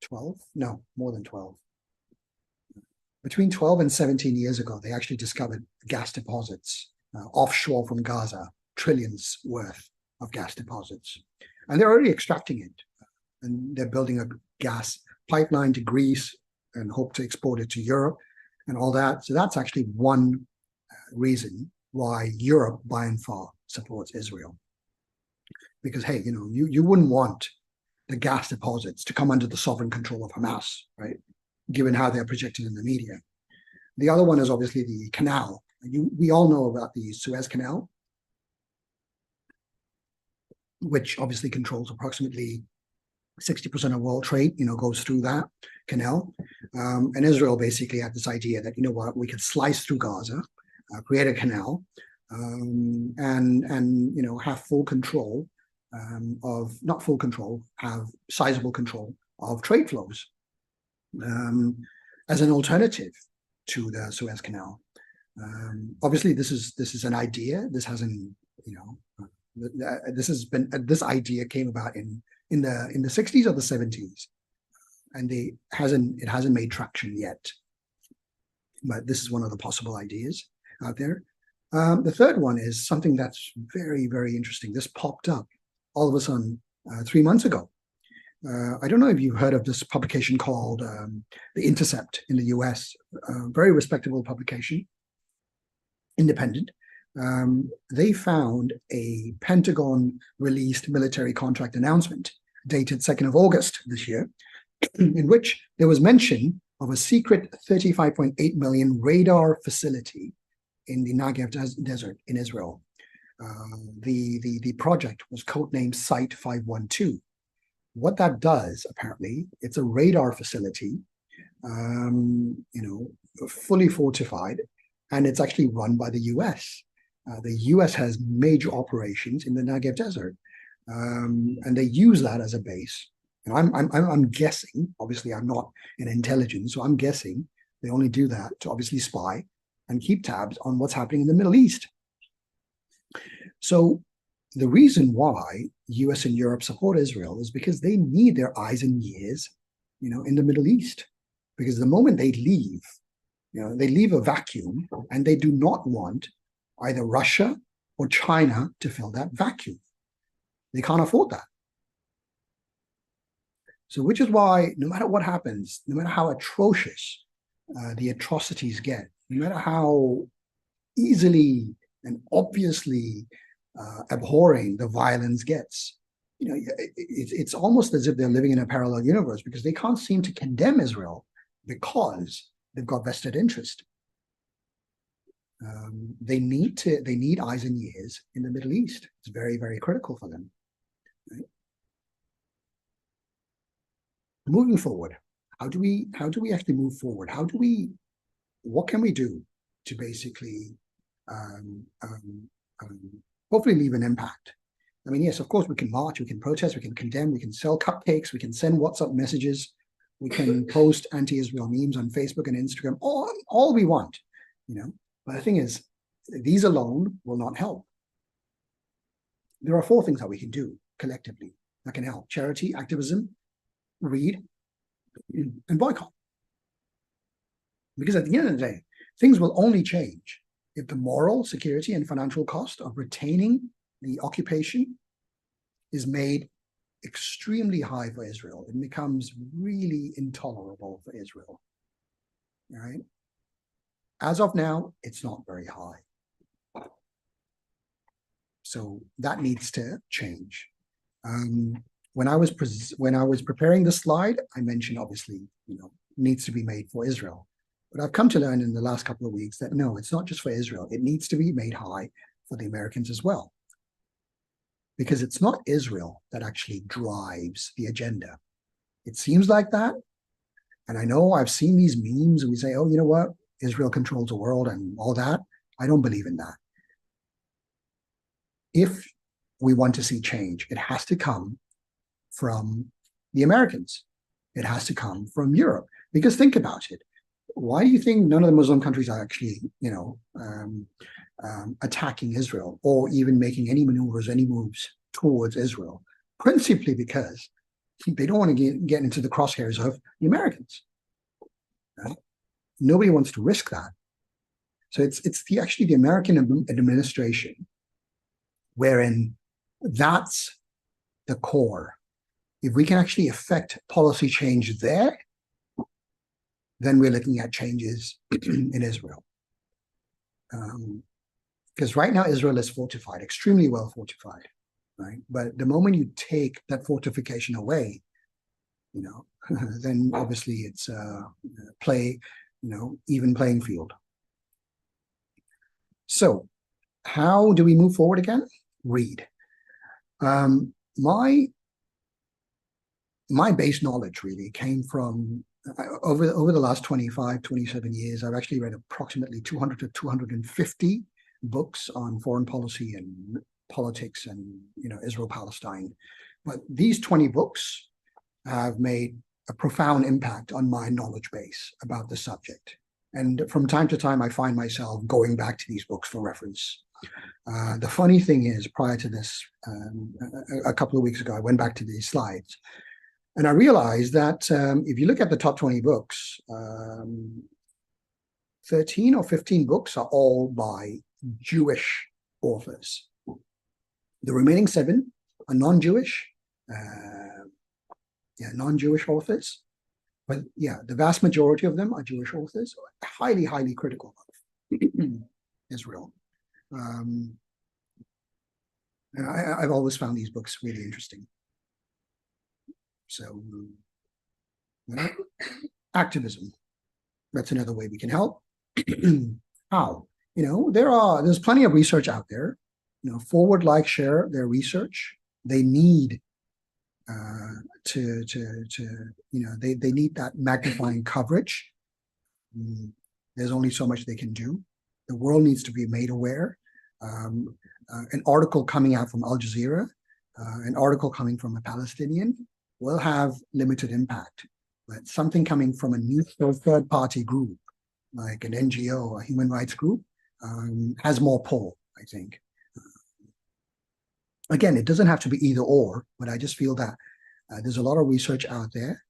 12, no, more than 12. Between 12 and 17 years ago, they actually discovered gas deposits offshore from Gaza, trillions worth of gas deposits. And they're already extracting it. And they're building a gas pipeline to Greece and hope to export it to Europe and all that. So that's actually one reason why Europe, by and far, supports Israel. Because, hey, you wouldn't want the gas deposits to come under the sovereign control of Hamas, right? Given how they're projected in the media. The other one is obviously the canal. We all know about the Suez Canal, which obviously controls approximately 60% of world trade, goes through that canal. And Israel basically had this idea that, we could slice through Gaza, create a canal, and have full control not full control, have sizable control of trade flows. As an alternative to the Suez Canal. Obviously, this is an idea. This hasn't, this idea came about in the 60s or the 70s, and it hasn't made traction yet. But this is one of the possible ideas out there. The third one is something that's very, very interesting. This popped up all of a sudden 3 months ago. I don't know if you've heard of this publication called The Intercept in the US, very respectable publication, independent. They found a Pentagon-released military contract announcement dated 2nd of August this year, in which there was mention of a secret $35.8 million radar facility in the Negev Desert in Israel. The project was codenamed Site 512. What that does, apparently, it's a radar facility, fully fortified, and it's actually run by the US. The US has major operations in the Negev Desert, and they use that as a base. And I'm guessing, obviously I'm not in intelligence, so I'm guessing they only do that to obviously spy and keep tabs on what's happening in the Middle East. So the reason why US and Europe support Israel is because they need their eyes and ears, in the Middle East. Because the moment they leave, they leave a vacuum, and they do not want either Russia or China to fill that vacuum. They can't afford that. So, which is why no matter what happens, no matter how atrocious the atrocities get, no matter how easily and obviously abhorring the violence gets, it's almost as if they're living in a parallel universe, because they can't seem to condemn Israel because they've got vested interest. They need eyes and ears in the Middle East. It's very, very critical for them. Right? Moving forward, how do we actually move forward? What can we do to basically hopefully leave an impact? I mean, yes, of course, we can march, we can protest, we can condemn, we can sell cupcakes, we can send WhatsApp messages, we can post anti-Israel memes on Facebook and Instagram, all we want, But the thing is, these alone will not help. There are 4 things that we can do collectively that can help: charity, activism, read, and boycott. Because at the end of the day, things will only change if the moral, security, and financial cost of retaining the occupation is made extremely high for Israel. It becomes really intolerable for Israel. All right? As of now, it's not very high. So that needs to change. When I was preparing the slide, I mentioned obviously, needs to be made for Israel. But I've come to learn in the last couple of weeks that no, it's not just for Israel. It needs to be made high for the Americans as well. Because it's not Israel that actually drives the agenda. It seems like that. And I know I've seen these memes and we say, oh, you know what? Israel controls the world and all that. I don't believe in that. If we want to see change, it has to come from the Americans. It has to come from Europe. Because think about it. Why do you think none of the Muslim countries are actually, attacking Israel or even making any maneuvers, any moves towards Israel? Principally because they don't want to get into the crosshairs of the Americans. Right? Nobody wants to risk that. So it's actually the American administration wherein that's the core. If we can actually affect policy change there, then we're looking at changes in Israel. Because right now Israel is fortified, extremely well fortified, right? But the moment you take that fortification away, then obviously it's even playing field. So how do we move forward again? Read. My base knowledge really came from over the last 25, 27 years. I've actually read approximately 200 to 250 books on foreign policy and politics and Israel-Palestine. But these 20 books have made a profound impact on my knowledge base about the subject. And from time to time, I find myself going back to these books for reference. The funny thing is, prior to this, a couple of weeks ago, I went back to these slides, and I realized that if you look at the top 20 books, 13 or 15 books are all by Jewish authors. The remaining 7 are non-Jewish, non-Jewish authors. But yeah, the vast majority of them are Jewish authors, highly, highly critical of Israel. And I've always found these books really interesting. So, activism. That's another way we can help. How? There's plenty of research out there. Forward, like, share their research. They need they need that magnifying coverage. There's only so much they can do. The world needs to be made aware. An article coming out from Al Jazeera, an article coming from a Palestinian will have limited impact. But something coming from a neutral third-party group, like an NGO, a human rights group, has more pull, I think. Again, it doesn't have to be either or, but I just feel that there's a lot of research out there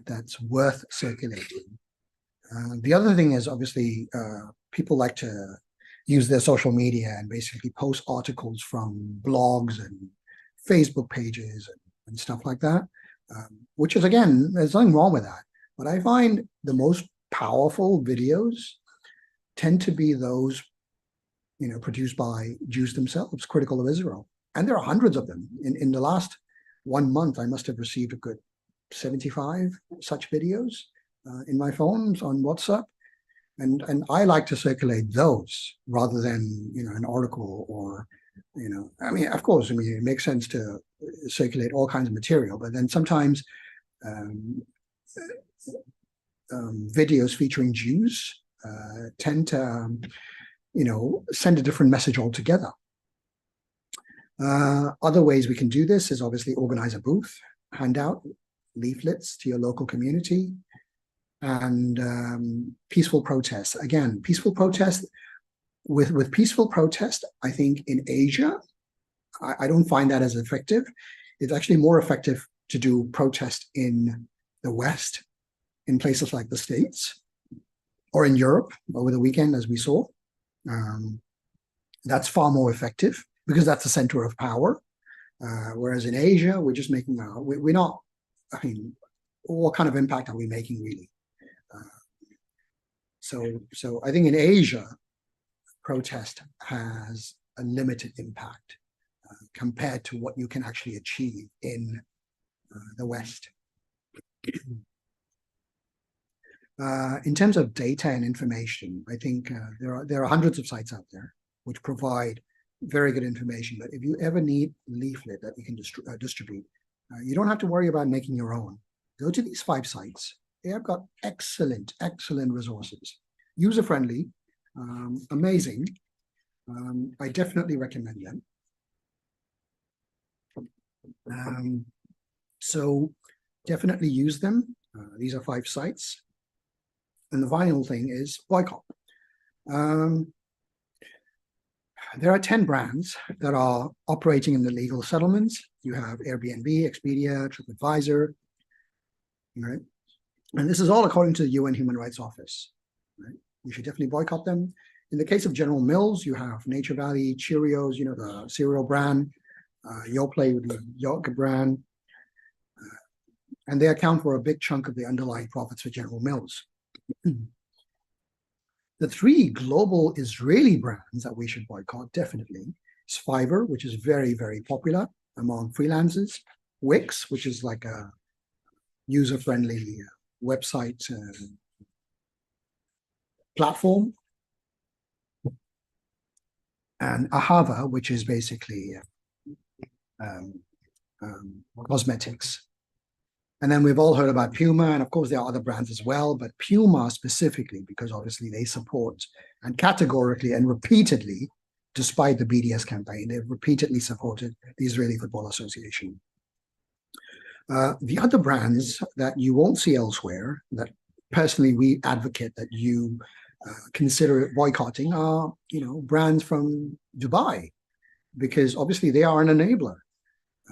that's worth circulating. The other thing is obviously people like to use their social media and basically post articles from blogs and Facebook pages and stuff like that, which is, again, there's nothing wrong with that. But I find the most powerful videos tend to be those, produced by Jews themselves, critical of Israel. And there are hundreds of them. In the last 1 month, I must have received a good 75 such videos in my phones on WhatsApp. And I like to circulate those rather than, an article or, of course, it makes sense to circulate all kinds of material, but then sometimes videos featuring Jews tend to, send a different message altogether. Other ways we can do this is obviously organize a booth, hand out leaflets to your local community, and peaceful protests. Again, peaceful protest. With peaceful protest, I think in Asia, I don't find that as effective. It's actually more effective to do protest in the West, in places like the States, or in Europe over the weekend, as we saw. That's far more effective because that's the center of power. Whereas in Asia, we're just making we're not. What kind of impact are we making really? So I think in Asia, protest has a limited impact compared to what you can actually achieve in the West. In terms of data and information, I think there are hundreds of sites out there which provide very good information. But if you ever need a leaflet that you can distribute, you don't have to worry about making your own. Go to these 5 sites. They have got excellent resources, user-friendly, amazing. I definitely recommend them. So definitely use them. These are 5 sites. And the final thing is boycott. There are 10 brands that are operating in the legal settlements. You have Airbnb, Expedia, TripAdvisor, right? And this is all according to the UN Human Rights Office, right? You should definitely boycott them. In the case of General Mills, you have Nature Valley, Cheerios, the cereal brand, Yoplait with the yogurt brand, and they account for a big chunk of the underlying profits for General Mills. The 3 global Israeli brands that we should boycott definitely is Fiverr, which is very, very popular among freelancers, Wix, which is like a user-friendly website platform, and Ahava, which is basically cosmetics. And then we've all heard about Puma, and of course there are other brands as well, but Puma specifically, because obviously they support, and categorically and repeatedly, despite the BDS campaign, they've repeatedly supported the Israeli Football Association. The other brands that you won't see elsewhere, that personally we advocate that you consider boycotting, are brands from Dubai, because obviously they are an enabler.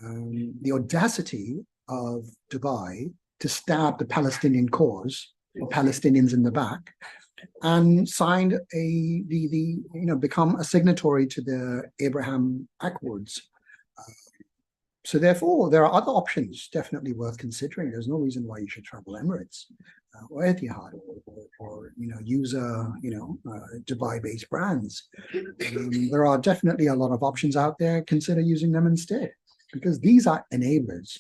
The audacity of Dubai to stab the Palestinian cause, or Palestinians in the back, and signed become a signatory to the Abraham Accords. So therefore, there are other options definitely worth considering. There's no reason why you should travel Emirates or Etihad or use Dubai-based brands. There are definitely a lot of options out there. Consider using them instead, because these are enablers.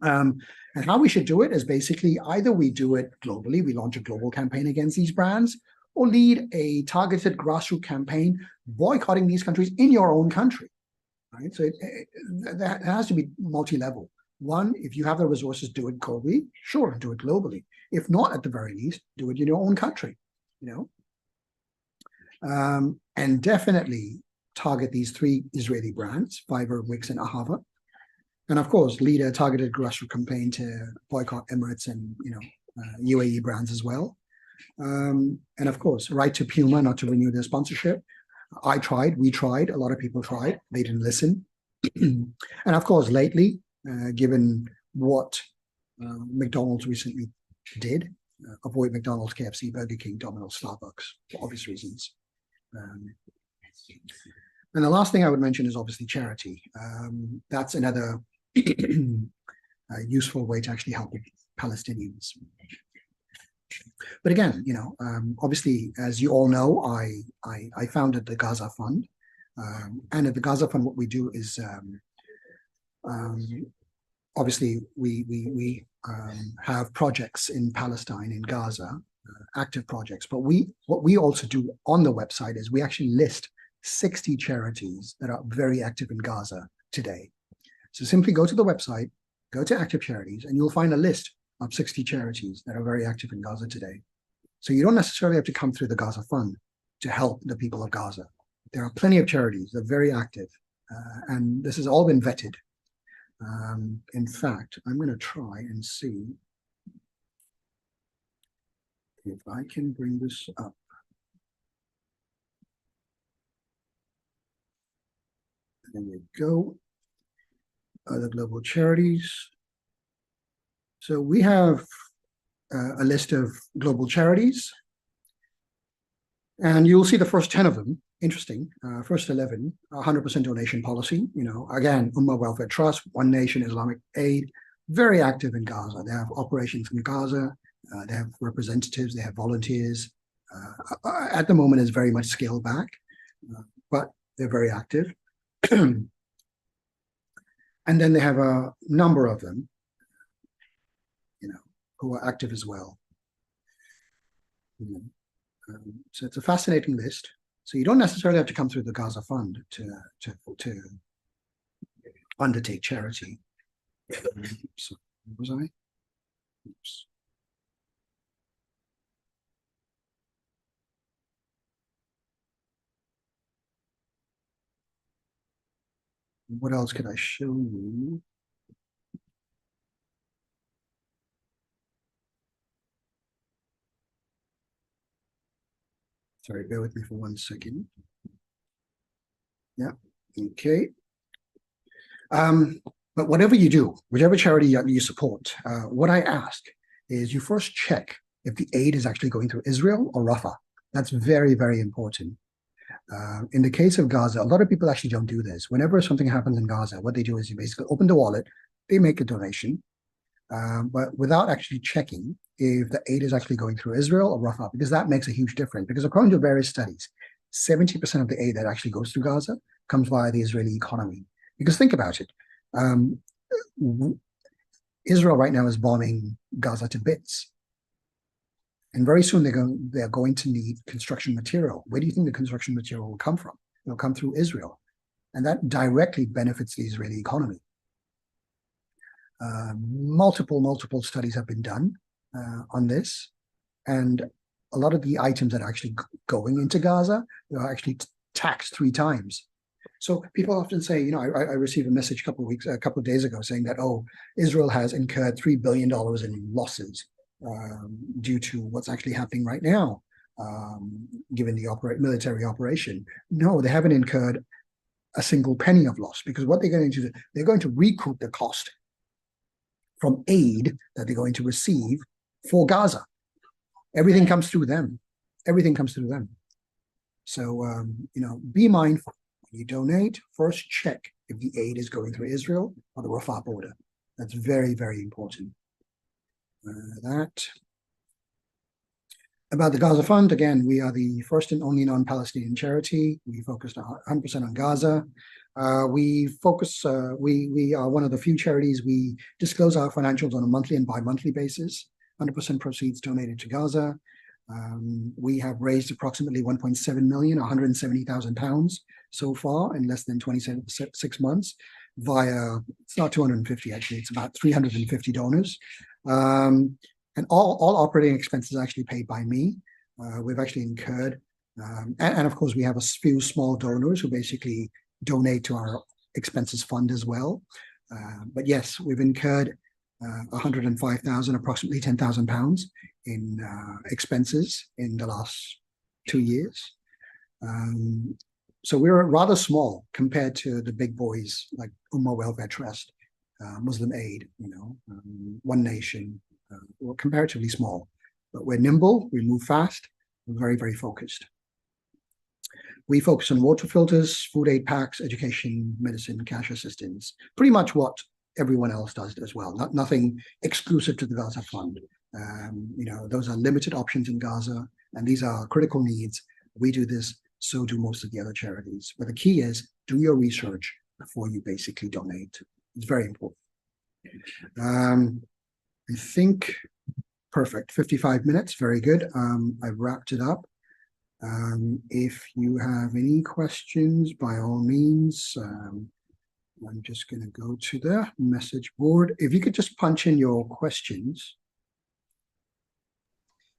And how we should do it is basically either we do it globally, we launch a global campaign against these brands, or lead a targeted grassroots campaign boycotting these countries in your own country. Right? So that has to be multi-level. One, if you have the resources, do it globally. Sure, do it globally. If not, at the very least, do it in your own country. And definitely target these 3 Israeli brands: Fiverr, Wix, and Ahava. And of course, lead a targeted grassroots campaign to boycott Emirates and UAE brands as well. And of course, write to Puma not to renew their sponsorship. We tried, a lot of people tried, they didn't listen. And of course, lately, given what McDonald's recently did, avoid McDonald's, KFC, Burger King, Domino's, Starbucks, for obvious reasons. And the last thing I would mention is obviously charity. That's another useful way to actually help Palestinians. But again, obviously, as you all know, I founded the Gaza Fund. And at the Gaza Fund, what we do is obviously we have projects in Palestine, in Gaza, active projects. But what we also do on the website is we actually list 60 charities that are very active in Gaza today. So simply go to the website, go to active charities, and you'll find a list of 60 charities that are very active in Gaza today. So you don't necessarily have to come through the Gaza Fund to help the people of Gaza. There are plenty of charities that are very active, and this has all been vetted. In fact, I'm going to try and see if I can bring this up. There we go. Other global charities. So we have a list of global charities, and you'll see the first 10 of them. Interesting. First 11, 100% donation policy. Again, Ummah Welfare Trust, One Nation Islamic Aid, very active in Gaza. They have operations in Gaza. They have representatives. They have volunteers. At the moment, it's very much scaled back, but they're very active. And then they have a number of them, who are active as well. So it's a fascinating list. So you don't necessarily have to come through the Gaza Fund to undertake charity. So where was I? Oops. What else could I show you? Sorry, bear with me for 1 second. Yeah, okay. But whatever you do, whichever charity you support, what I ask is you first check if the aid is actually going through Israel or Rafah. That's very, very important. In the case of Gaza, a lot of people actually don't do this. Whenever something happens in Gaza, what they do is you basically open the wallet, they make a donation, but without actually checking if the aid is actually going through Israel or Rafah, because that makes a huge difference. Because according to various studies, 70% of the aid that actually goes through Gaza comes via the Israeli economy. Because think about it. Israel right now is bombing Gaza to bits. And very soon they're going to need construction material. Where do you think the construction material will come from? It'll come through Israel. And that directly benefits the Israeli economy. Multiple studies have been done on this. And a lot of the items that are actually going into Gaza are actually taxed 3 times. So people often say, I received a message a couple of days ago saying that, Israel has incurred $3 billion in losses due to what's actually happening right now, given the military operation. No, they haven't incurred a single penny of loss, because what they're going to do, they're going to recoup the cost from aid that they're going to receive for Gaza. Everything comes through them. Everything comes through them. So, be mindful. When you donate, first check if the aid is going through Israel or the Rafah border. That's very, very important. About the Gaza Fund, again, we are the first and only non-Palestinian charity. We focused 100% on Gaza. We are one of the few charities. We disclose our financials on a monthly and bi-monthly basis. 100% proceeds donated to Gaza. We have raised approximately 1.7 million, 170,000 pounds so far in less than 26 months via, it's not 250 actually, it's about 350 donors. And all operating expenses are actually paid by me. We've actually incurred, and of course we have a few small donors who basically donate to our expenses fund as well. But yes, we've incurred 105,000, approximately 10,000 pounds in expenses in the last 2 years. So we're rather small compared to the big boys like Ummah Welfare Trust, Muslim Aid, One Nation. We're comparatively small, but we're nimble, we move fast, we're very, very focused. We focus on water filters, food aid packs, education, medicine, cash assistance, pretty much what everyone else does as well. Nothing exclusive to the Gaza Fund. Those are limited options in Gaza, and these are critical needs. We do this, so do most of the other charities. But the key is do your research before you basically donate. It's very important. I think, perfect, 55 minutes, very good. I've wrapped it up. If you have any questions, by all means, I'm just going to go to the message board. If you could just punch in your questions.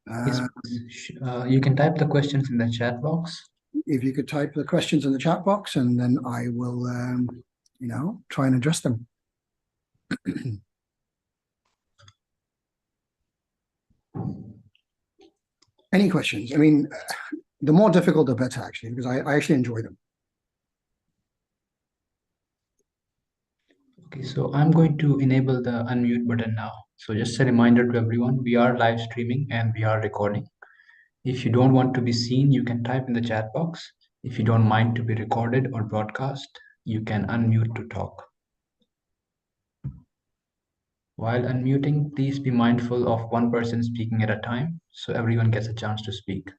You can type the questions in the chat box. If you could type the questions in the chat box, and then I will, try and address them. Any questions? I mean, the more difficult, the better, actually, because I actually enjoy them. Okay, so I'm going to enable the unmute button now. So just a reminder to everyone, we are live streaming and we are recording. If you don't want to be seen, you can type in the chat box. If you don't mind to be recorded or broadcast, you can unmute to talk. While unmuting, please be mindful of one person speaking at a time, so everyone gets a chance to speak.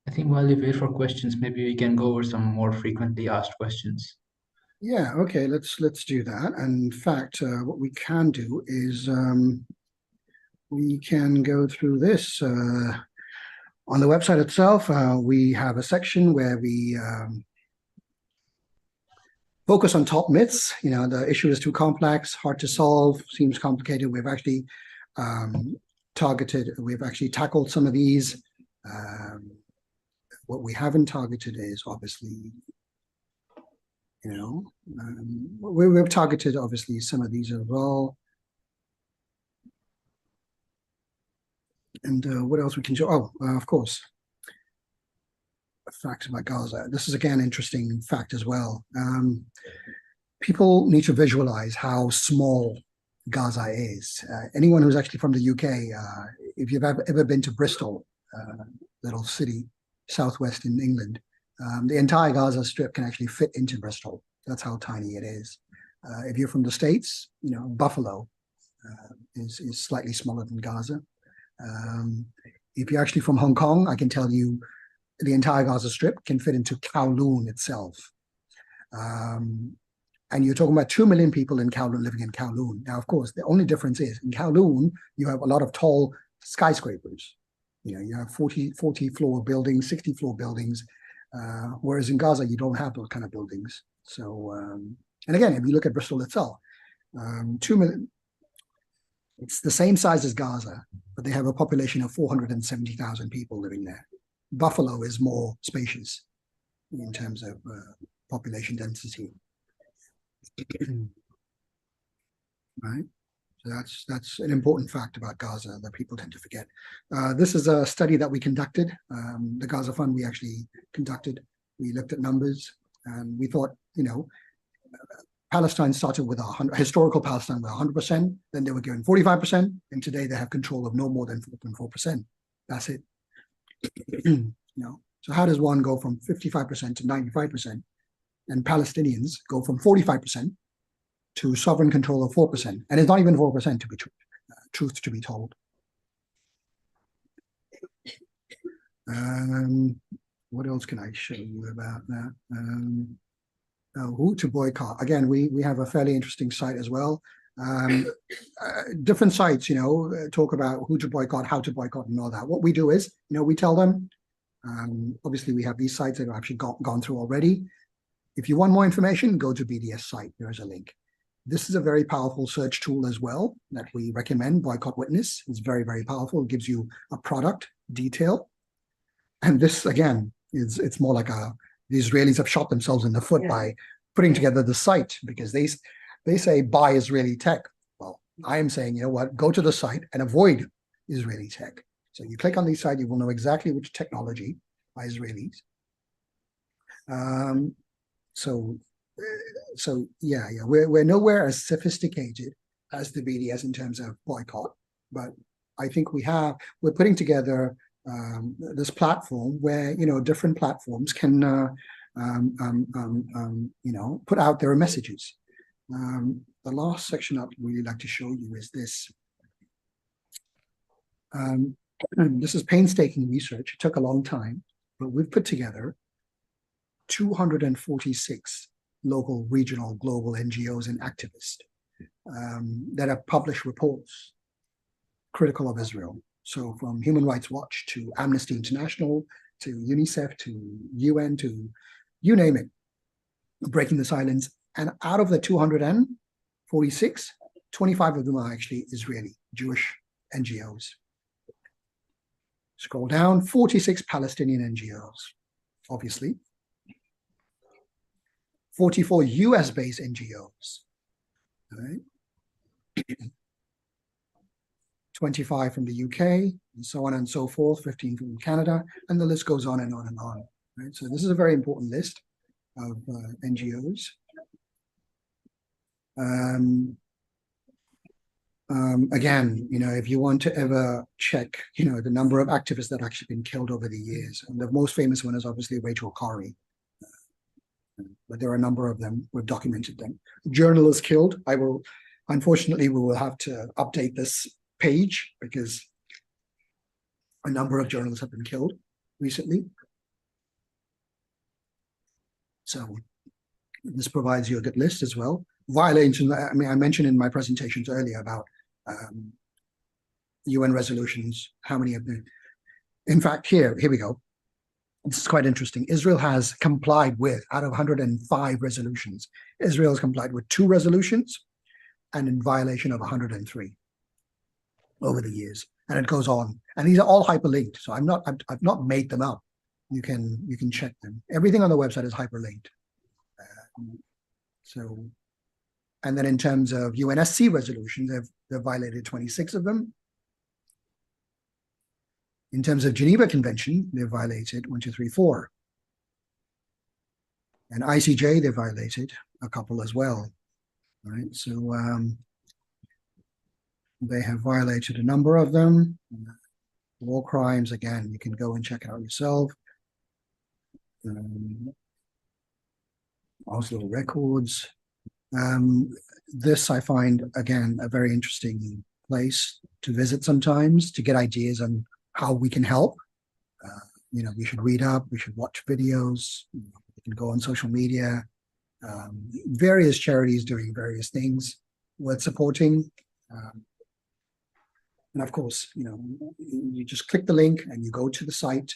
I think while we wait for questions, maybe we can go over some more frequently asked questions. Yeah, okay, let's do that. And in fact, what we can do is we can go through this. On the website itself, we have a section where we focus on top myths. The issue is too complex, hard to solve, seems complicated. We've actually tackled some of these. What we haven't targeted is obviously, we've targeted obviously some of these as well. And what else we can show? Of course, facts about Gaza. This is again interesting fact as well. People need to visualize how small Gaza is. Anyone who's actually from the UK, if you've ever been to Bristol, little city southwest in England, the entire Gaza Strip can actually fit into Bristol. That's how tiny it is. If you're from the States, Buffalo is slightly smaller than Gaza. If you're actually from Hong Kong, I can tell you the entire Gaza Strip can fit into Kowloon itself. And you're talking about 2 million people in Kowloon, living in Kowloon. Now, of course, the only difference is in Kowloon, you have a lot of tall skyscrapers. You have 40-floor buildings, 60-floor buildings, whereas in Gaza, you don't have those kind of buildings. So, and again, if you look at Bristol itself, 2 million, it's the same size as Gaza, but they have a population of 470,000 people living there. Buffalo is more spacious in terms of population density. Right? So that's an important fact about Gaza that people tend to forget. This is a study that we conducted. The Gaza Fund we actually conducted. We looked at numbers and we thought, Palestine started with historical Palestine with 100%, then they were given 45%, and today they have control of no more than 4.4%. That's it. So how does one go from 55% to 95%, and Palestinians go from 45% to sovereign control of 4%? And it's not even 4% to be truth to be told. What else can I show you about that? Who to boycott? Again, we have a fairly interesting site as well. Different sites, talk about who to boycott, how to boycott, and all that. What we do is, we tell them, obviously we have these sites that have actually gone through already. If you want more information, go to BDS site. There is a link. This is a very powerful search tool as well that we recommend, Boycott Witness. It's very, very powerful. It gives you a product detail. And this, again, it's more like the Israelis have shot themselves in the foot by putting together the site, because they say buy Israeli tech. Well, I am saying, go to the site and avoid, Israeli tech. So you click on these sites, you will know exactly which technology by Israelis. So we're nowhere as sophisticated as the BDS in terms of boycott, but I think we're putting together this platform where different platforms can put out their messages. The last section I'd really like to show you is this. This is painstaking research. It took a long time, but we've put together 246 local, regional, global NGOs and activists that have published reports critical of Israel. So from Human Rights Watch to Amnesty International to UNICEF to UN to you name it, breaking the silence. And out of the 246, 25 of them are actually Israeli, Jewish NGOs. Scroll down, 46 Palestinian NGOs, obviously. 44 US-based NGOs, all right? 25 from the UK, and so on and so forth, 15 from Canada, and the list goes on and on and on, right? So this is a very important list of NGOs. Again, if you want to ever check, the number of activists that have actually been killed over the years, and the most famous one is obviously Rachel Corrie, but there are a number of them. We've documented them. Journalists killed. Unfortunately, we will have to update this page because a number of journalists have been killed recently. So this provides you a good list as well. Violations, I mentioned in my presentations earlier about UN resolutions, how many of them. In fact, here we go. This is quite interesting. Israel has complied with, out of 105 resolutions, Israel has complied with 2 resolutions and in violation of 103 over the years. And it goes on. And these are all hyperlinked. So I've not made them up. You can check them. Everything on the website is hyperlinked. And then in terms of UNSC resolutions, they've violated 26 of them. In terms of Geneva Convention, they've violated 1, 2, 3, 4. And ICJ, they violated a couple as well. All right, so they have violated a number of them. War crimes, again, you can go and check it out yourself. Oslo Records. This I find, again, a very interesting place to visit sometimes to get ideas on how we can help. We should read up, we should watch videos, we can go on social media, various charities doing various things worth supporting. And of course, you just click the link and you go to the site.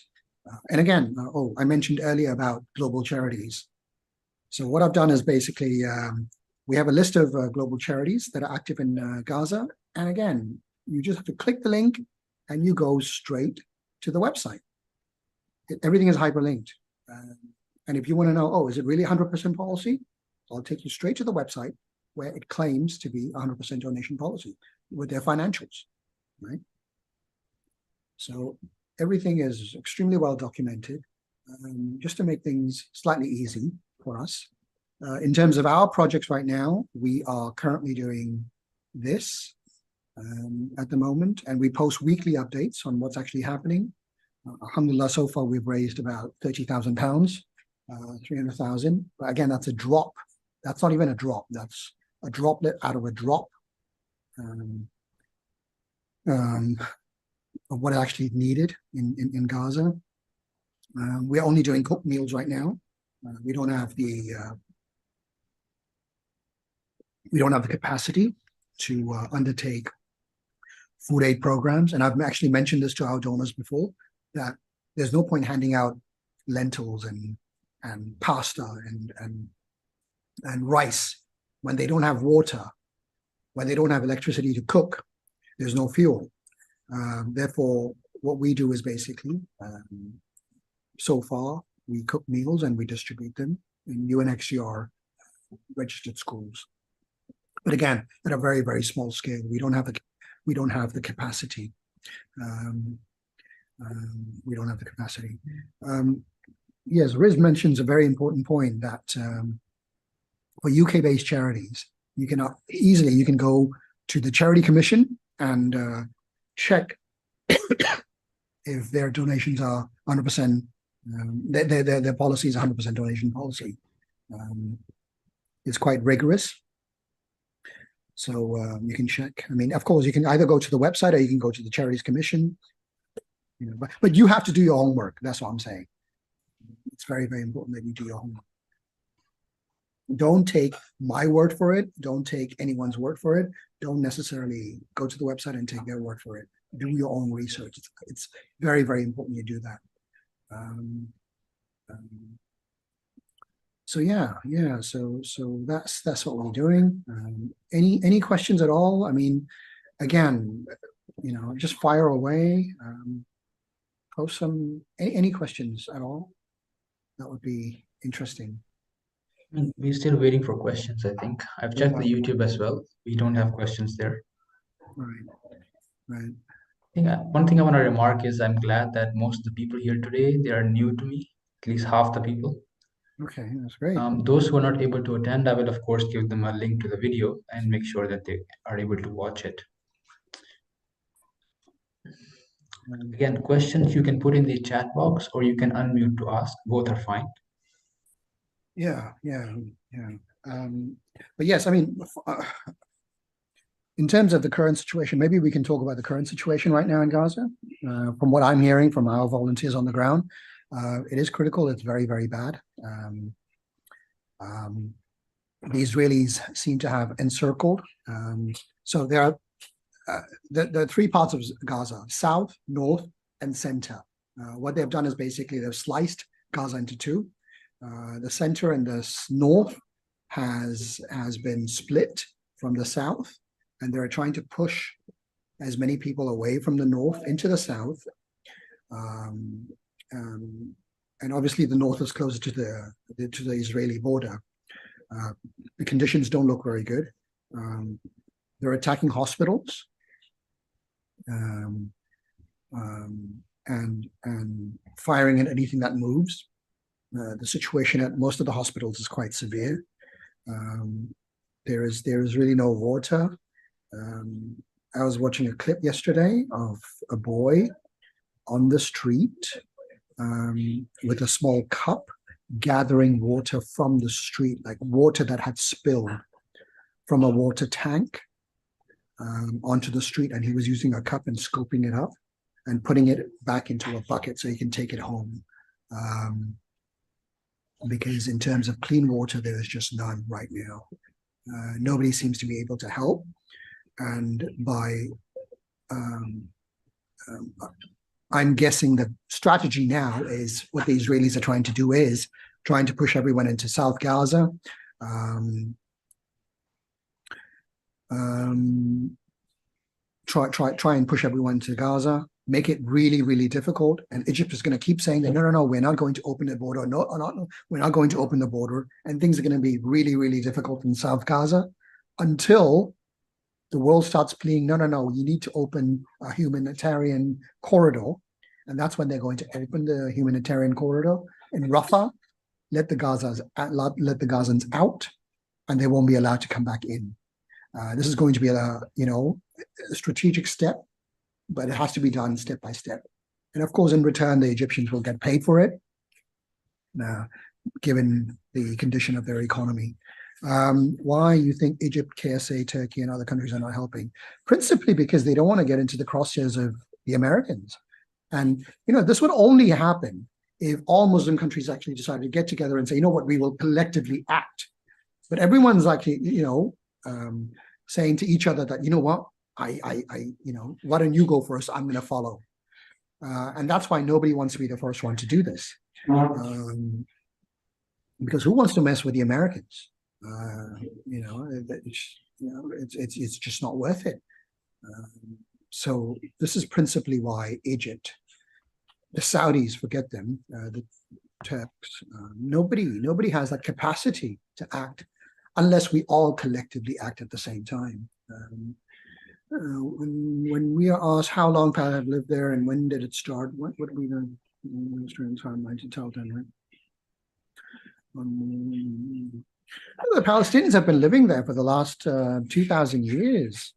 And again, I mentioned earlier about global charities. So what I've done is basically, we have a list of global charities that are active in Gaza. And again, you just have to click the link and you go straight to the website. Everything is hyperlinked. And if you want to know, is it really 100% policy? I'll take you straight to the website where it claims to be 100% donation policy with their financials, right? So everything is extremely well documented, just to make things slightly easy for us. In terms of our projects right now, we are currently doing this at the moment, and we post weekly updates on what's actually happening. Alhamdulillah, so far we've raised about £30,000, 300,000. But again, that's a drop. That's not even a drop. That's a droplet out of a drop of what actually needed in Gaza. We're only doing cooked meals right now. We don't have the capacity to undertake food aid programs. And I've actually mentioned this to our donors before, that there's no point handing out lentils and pasta and rice when they don't have water, when they don't have electricity to cook. There's no fuel. Therefore, what we do is basically, so far, we cook meals and we distribute them in UNHCR registered schools. But again, at a very, very small scale, we don't have the capacity Um, we don't have the capacity. Yes, Riz mentions a very important point that for UK-based charities, you can you can go to the Charity Commission and check if their donations are 100%, their policy is 100% donation policy. It's quite rigorous. So you can check. I mean, of course, you can either go to the website or you can go to the Charities Commission. You know, but you have to do your homework. That's what I'm saying. It's very, very important that you do your homework. Don't take my word for it. Don't take anyone's word for it. Don't necessarily go to the website and take their word for it. Do your own research. It's very, very important you do that. So yeah. So that's what we're doing. Any questions at all? I mean, again, you know, just fire away. Post any questions at all. That would be interesting. I mean, we're still waiting for questions, I think. I've checked the YouTube as well. We don't have questions there. Right. I think one thing I want to remark is I'm glad that most of the people here today, they are new to me, at least half the people. Okay, that's great. Those who are not able to attend, I will of course give them a link to the video and make sure that they are able to watch it. Again, questions you can put in the chat box or you can unmute to ask. Both are fine. Yeah. But yes, I mean, in terms of the current situation, maybe we can talk about the current situation right now in Gaza. From what I'm hearing from our volunteers on the ground, it is critical. It's very, very bad. The Israelis seem to have encircled. So there are three parts of Gaza: south, north, and center. What they've done is basically they've sliced Gaza into two. The center and the north has been split from the south, and they're trying to push as many people away from the north into the south. And obviously the north is closer to the Israeli border. The conditions don't look very good. They're attacking hospitals and firing at anything that moves. The situation at most of the hospitals is quite severe. There is really no water. I was watching a clip yesterday of a boy on the street with a small cup gathering water from the street, like water that had spilled from a water tank onto the street, and he was using a cup and scooping it up and putting it back into a bucket so he can take it home. Because in terms of clean water, there is just none right now. Nobody seems to be able to help. And I'm guessing the strategy now is what the Israelis are trying to do is trying to push everyone into South Gaza. Try and push everyone to Gaza, make it really, really difficult. And Egypt is going to keep saying that, no, we're not going to open the border. No, we're not going to open the border. And things are going to be really, really difficult in South Gaza until the world starts pleading, no, you need to open a humanitarian corridor. And that's when they're going to open the humanitarian corridor in Rafah, let the Gazans out, and they won't be allowed to come back in. This is going to be a strategic step, but it has to be done step by step. And of course, in return, the Egyptians will get paid for it, given the condition of their economy. Why you think Egypt, KSA, Turkey, and other countries are not helping? Principally because they don't want to get into the crosshairs of the Americans. And, this would only happen if all Muslim countries actually decided to get together and say, you know what, we will collectively act. But everyone's actually, saying to each other that, you know what, why don't you go first? I'm going to follow. And that's why nobody wants to be the first one to do this. Because who wants to mess with the Americans? It's just not worth it. So this is principally why Egypt, the Saudis, forget them, the Turks, nobody has that capacity to act unless we all collectively act at the same time. When we are asked how long Palestine have lived there and when did it start, what would be the timeline to tell them, right? The Palestinians have been living there for the last 2,000 years.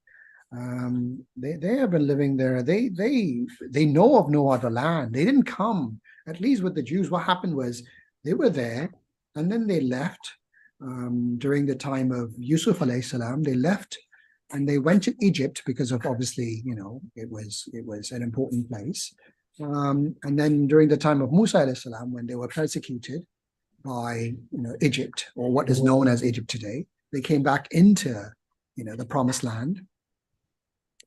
They have been living there. They know of no other land. They didn't come. At least with the Jews, what happened was they were there, and then they left during the time of Yusuf alayhi salam. They left, and they went to Egypt because of, obviously, it was an important place. And then during the time of Musa alayhi salam, when they were persecuted by Egypt, or what is known as Egypt today, they came back into the Promised Land.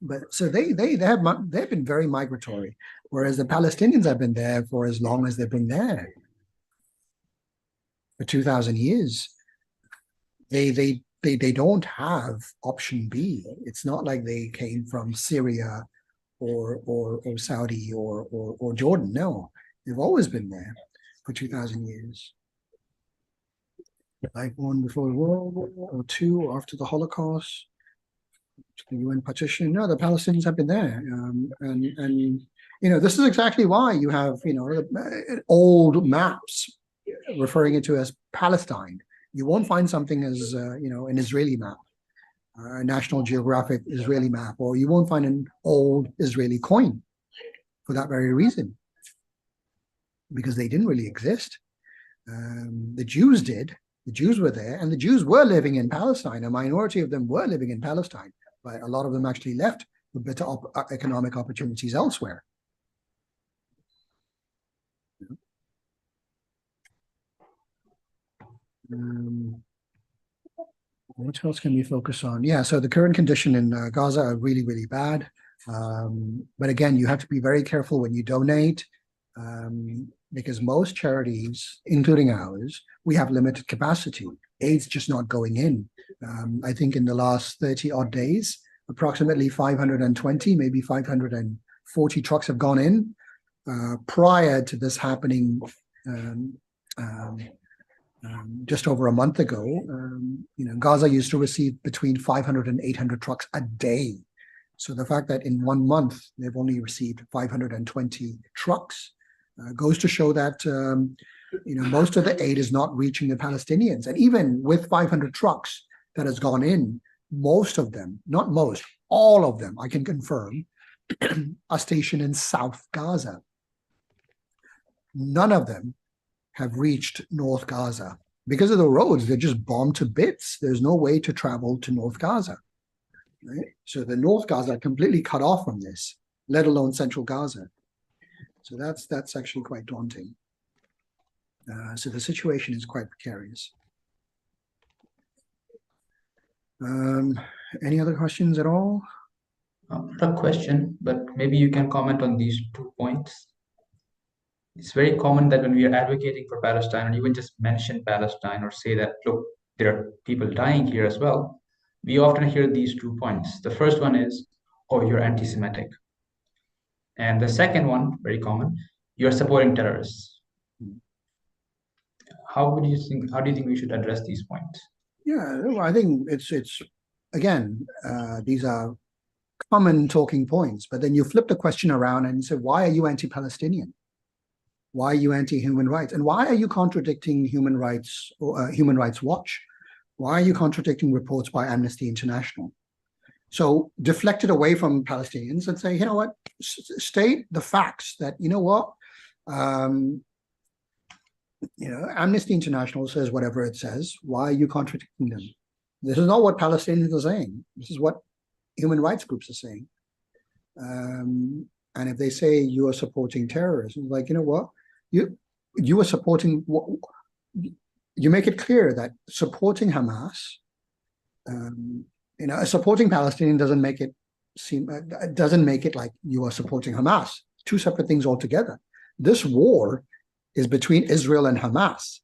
But so they've been very migratory, whereas the Palestinians have been there for as long as they've been there, for 2,000 years. They don't have option B. It's not like they came from Syria or Saudi or Jordan. No, they've always been there for 2,000 years. Like one before the World War, or two after the Holocaust, the UN partition. No, the Palestinians have been there, and this is exactly why you have old maps referring it to as Palestine. You won't find something as an Israeli map, a National Geographic Israeli map, or you won't find an old Israeli coin for that very reason, because they didn't really exist. The Jews did. The Jews were there, and the Jews were living in Palestine. A minority of them were living in Palestine, but a lot of them actually left with better economic opportunities elsewhere. What else can we focus on? Yeah, so the current condition in Gaza are really, really bad. But again, you have to be very careful when you donate, because most charities, including ours, we have limited capacity. Aid's just not going in. I think in the last 30 odd days, approximately 520, maybe 540 trucks have gone in. Prior to this happening, just over a month ago, Gaza used to receive between 500 and 800 trucks a day. So the fact that in 1 month they've only received 520 trucks goes to show that most of the aid is not reaching the Palestinians. And even with 500 trucks that has gone in, most of them, not most, all of them, I can confirm, are stationed in South Gaza. None of them have reached North Gaza. Because of the roads, they're just bombed to bits. There's no way to travel to North Gaza. Right? So the North Gaza are completely cut off from this, let alone Central Gaza. So that's actually quite daunting. So the situation is quite precarious. Any other questions at all? Not a question, but maybe you can comment on these 2 points. It's very common that when we are advocating for Palestine, or even just mention Palestine or say that, look, there are people dying here as well, we often hear these 2 points. The first one is, oh, you're anti-Semitic. And the second one, very common, you're supporting terrorists. How do you think we should address these points? Yeah, I think it's again, these are common talking points, but then you flip the question around and you say, why are you anti-Palestinian? Why are you anti-human rights? And why are you contradicting Human Rights Watch? Why are you contradicting reports by Amnesty International? So deflect it away from Palestinians and say, you know what, state the facts that, you know what, Amnesty International says whatever it says. Why are you contradicting them? This is not what Palestinians are saying. This is what human rights groups are saying. And if they say you are supporting terrorism, like, you know what, you are supporting. You make it clear that supporting Hamas, supporting Palestinian doesn't make it like you are supporting Hamas. Two separate things altogether. This war is between Israel and Hamas,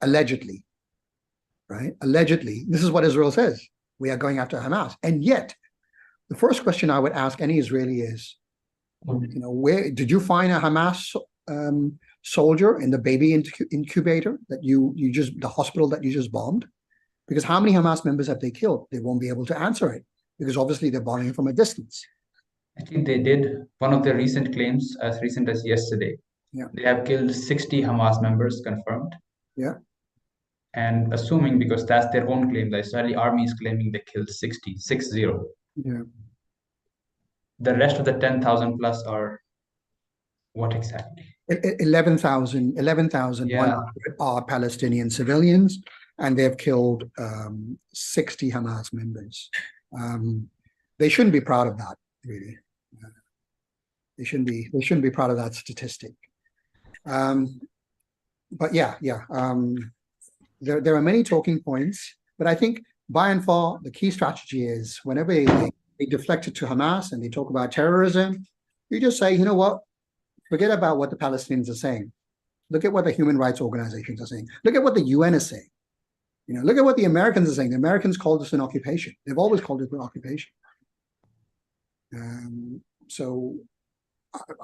allegedly, right? Allegedly, this is what Israel says. We are going after Hamas. And yet, the first question I would ask any Israeli is, where did you find a Hamas soldier in the baby incubator that the hospital that you just bombed? Because how many Hamas members have they killed? They won't be able to answer it. because obviously they're bombing from a distance. Actually, they did one of their recent claims as recent as yesterday. Yeah. They have killed 60 Hamas members confirmed. Yeah. And assuming, because that's their own claim, the Israeli army is claiming they killed 60, 60. Yeah. The rest of the 10,000 plus are what exactly? 11,100 Yeah. are Palestinian civilians, and they've killed 60 Hamas members. They shouldn't be proud of that, really. They shouldn't be proud of that statistic. But yeah. There are many talking points, but I think by and far the key strategy is whenever they deflect it to Hamas and they talk about terrorism, you just say, you know what, forget about what the Palestinians are saying. Look at what the human rights organizations are saying. Look at what the UN is saying. Look at what the Americans are saying. The Americans called this an occupation. They've always called it an occupation. So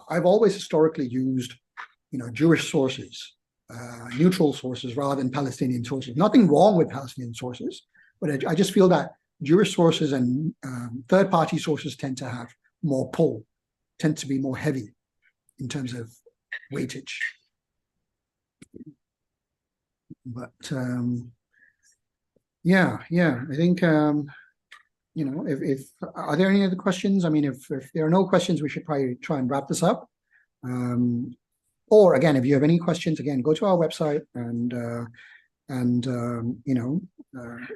I've always historically used, Jewish sources, neutral sources rather than Palestinian sources. Nothing wrong with Palestinian sources, but I just feel that Jewish sources and third-party sources tend to have more pull, tend to be more heavy in terms of weightage. But yeah, I think if are there any other questions? I mean, if there are no questions, we should probably try and wrap this up. Or again, if you have any questions, again, go to our website and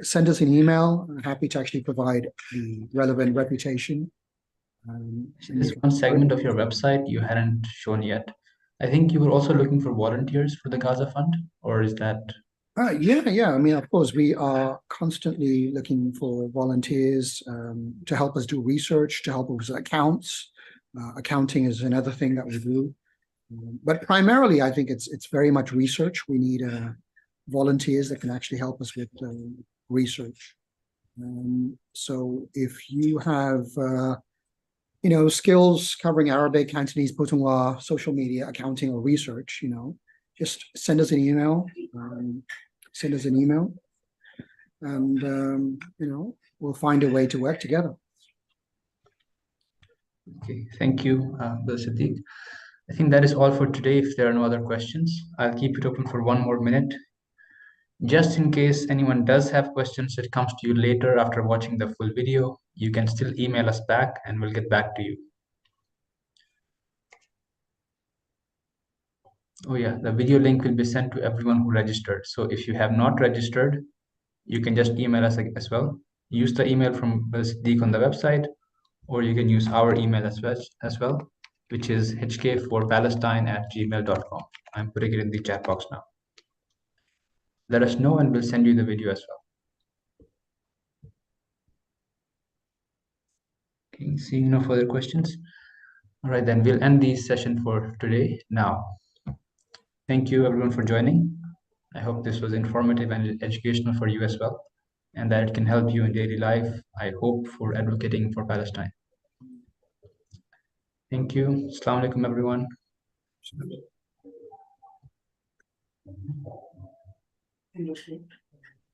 send us an email. I'm happy to actually provide the relevant reputation. There's one segment of your website you hadn't shown yet. I think you were also looking for volunteers for the Gaza Fund, or is that? Yeah. I mean, of course, we are constantly looking for volunteers to help us do research, to help us with accounts. Accounting is another thing that we do. But primarily, I think it's very much research. We need volunteers that can actually help us with research. So if you have skills covering Arabic, Cantonese, Putonghua, social media, accounting, or research, just send us an email. And we'll find a way to work together. Okay, thank you, Siddiq. I think that is all for today. If there are no other questions, I'll keep it open for one more minute. Just in case anyone does have questions that comes to you later after watching the full video, you can still email us back and we'll get back to you. Oh yeah, the video link will be sent to everyone who registered. So if you have not registered, you can just email us as well. Use the email from Siddiq on the website, or you can use our email as well, which is hk4palestine@gmail.com. I'm putting it in the chat box now. Let us know and we'll send you the video as well. Okay, seeing no further questions. All right, then we'll end the session for today now. Thank you everyone for joining. I hope this was informative and educational for you as well, and that it can help you in daily life, I hope, for advocating for Palestine. Thank you. Assalamu alaikum, everyone.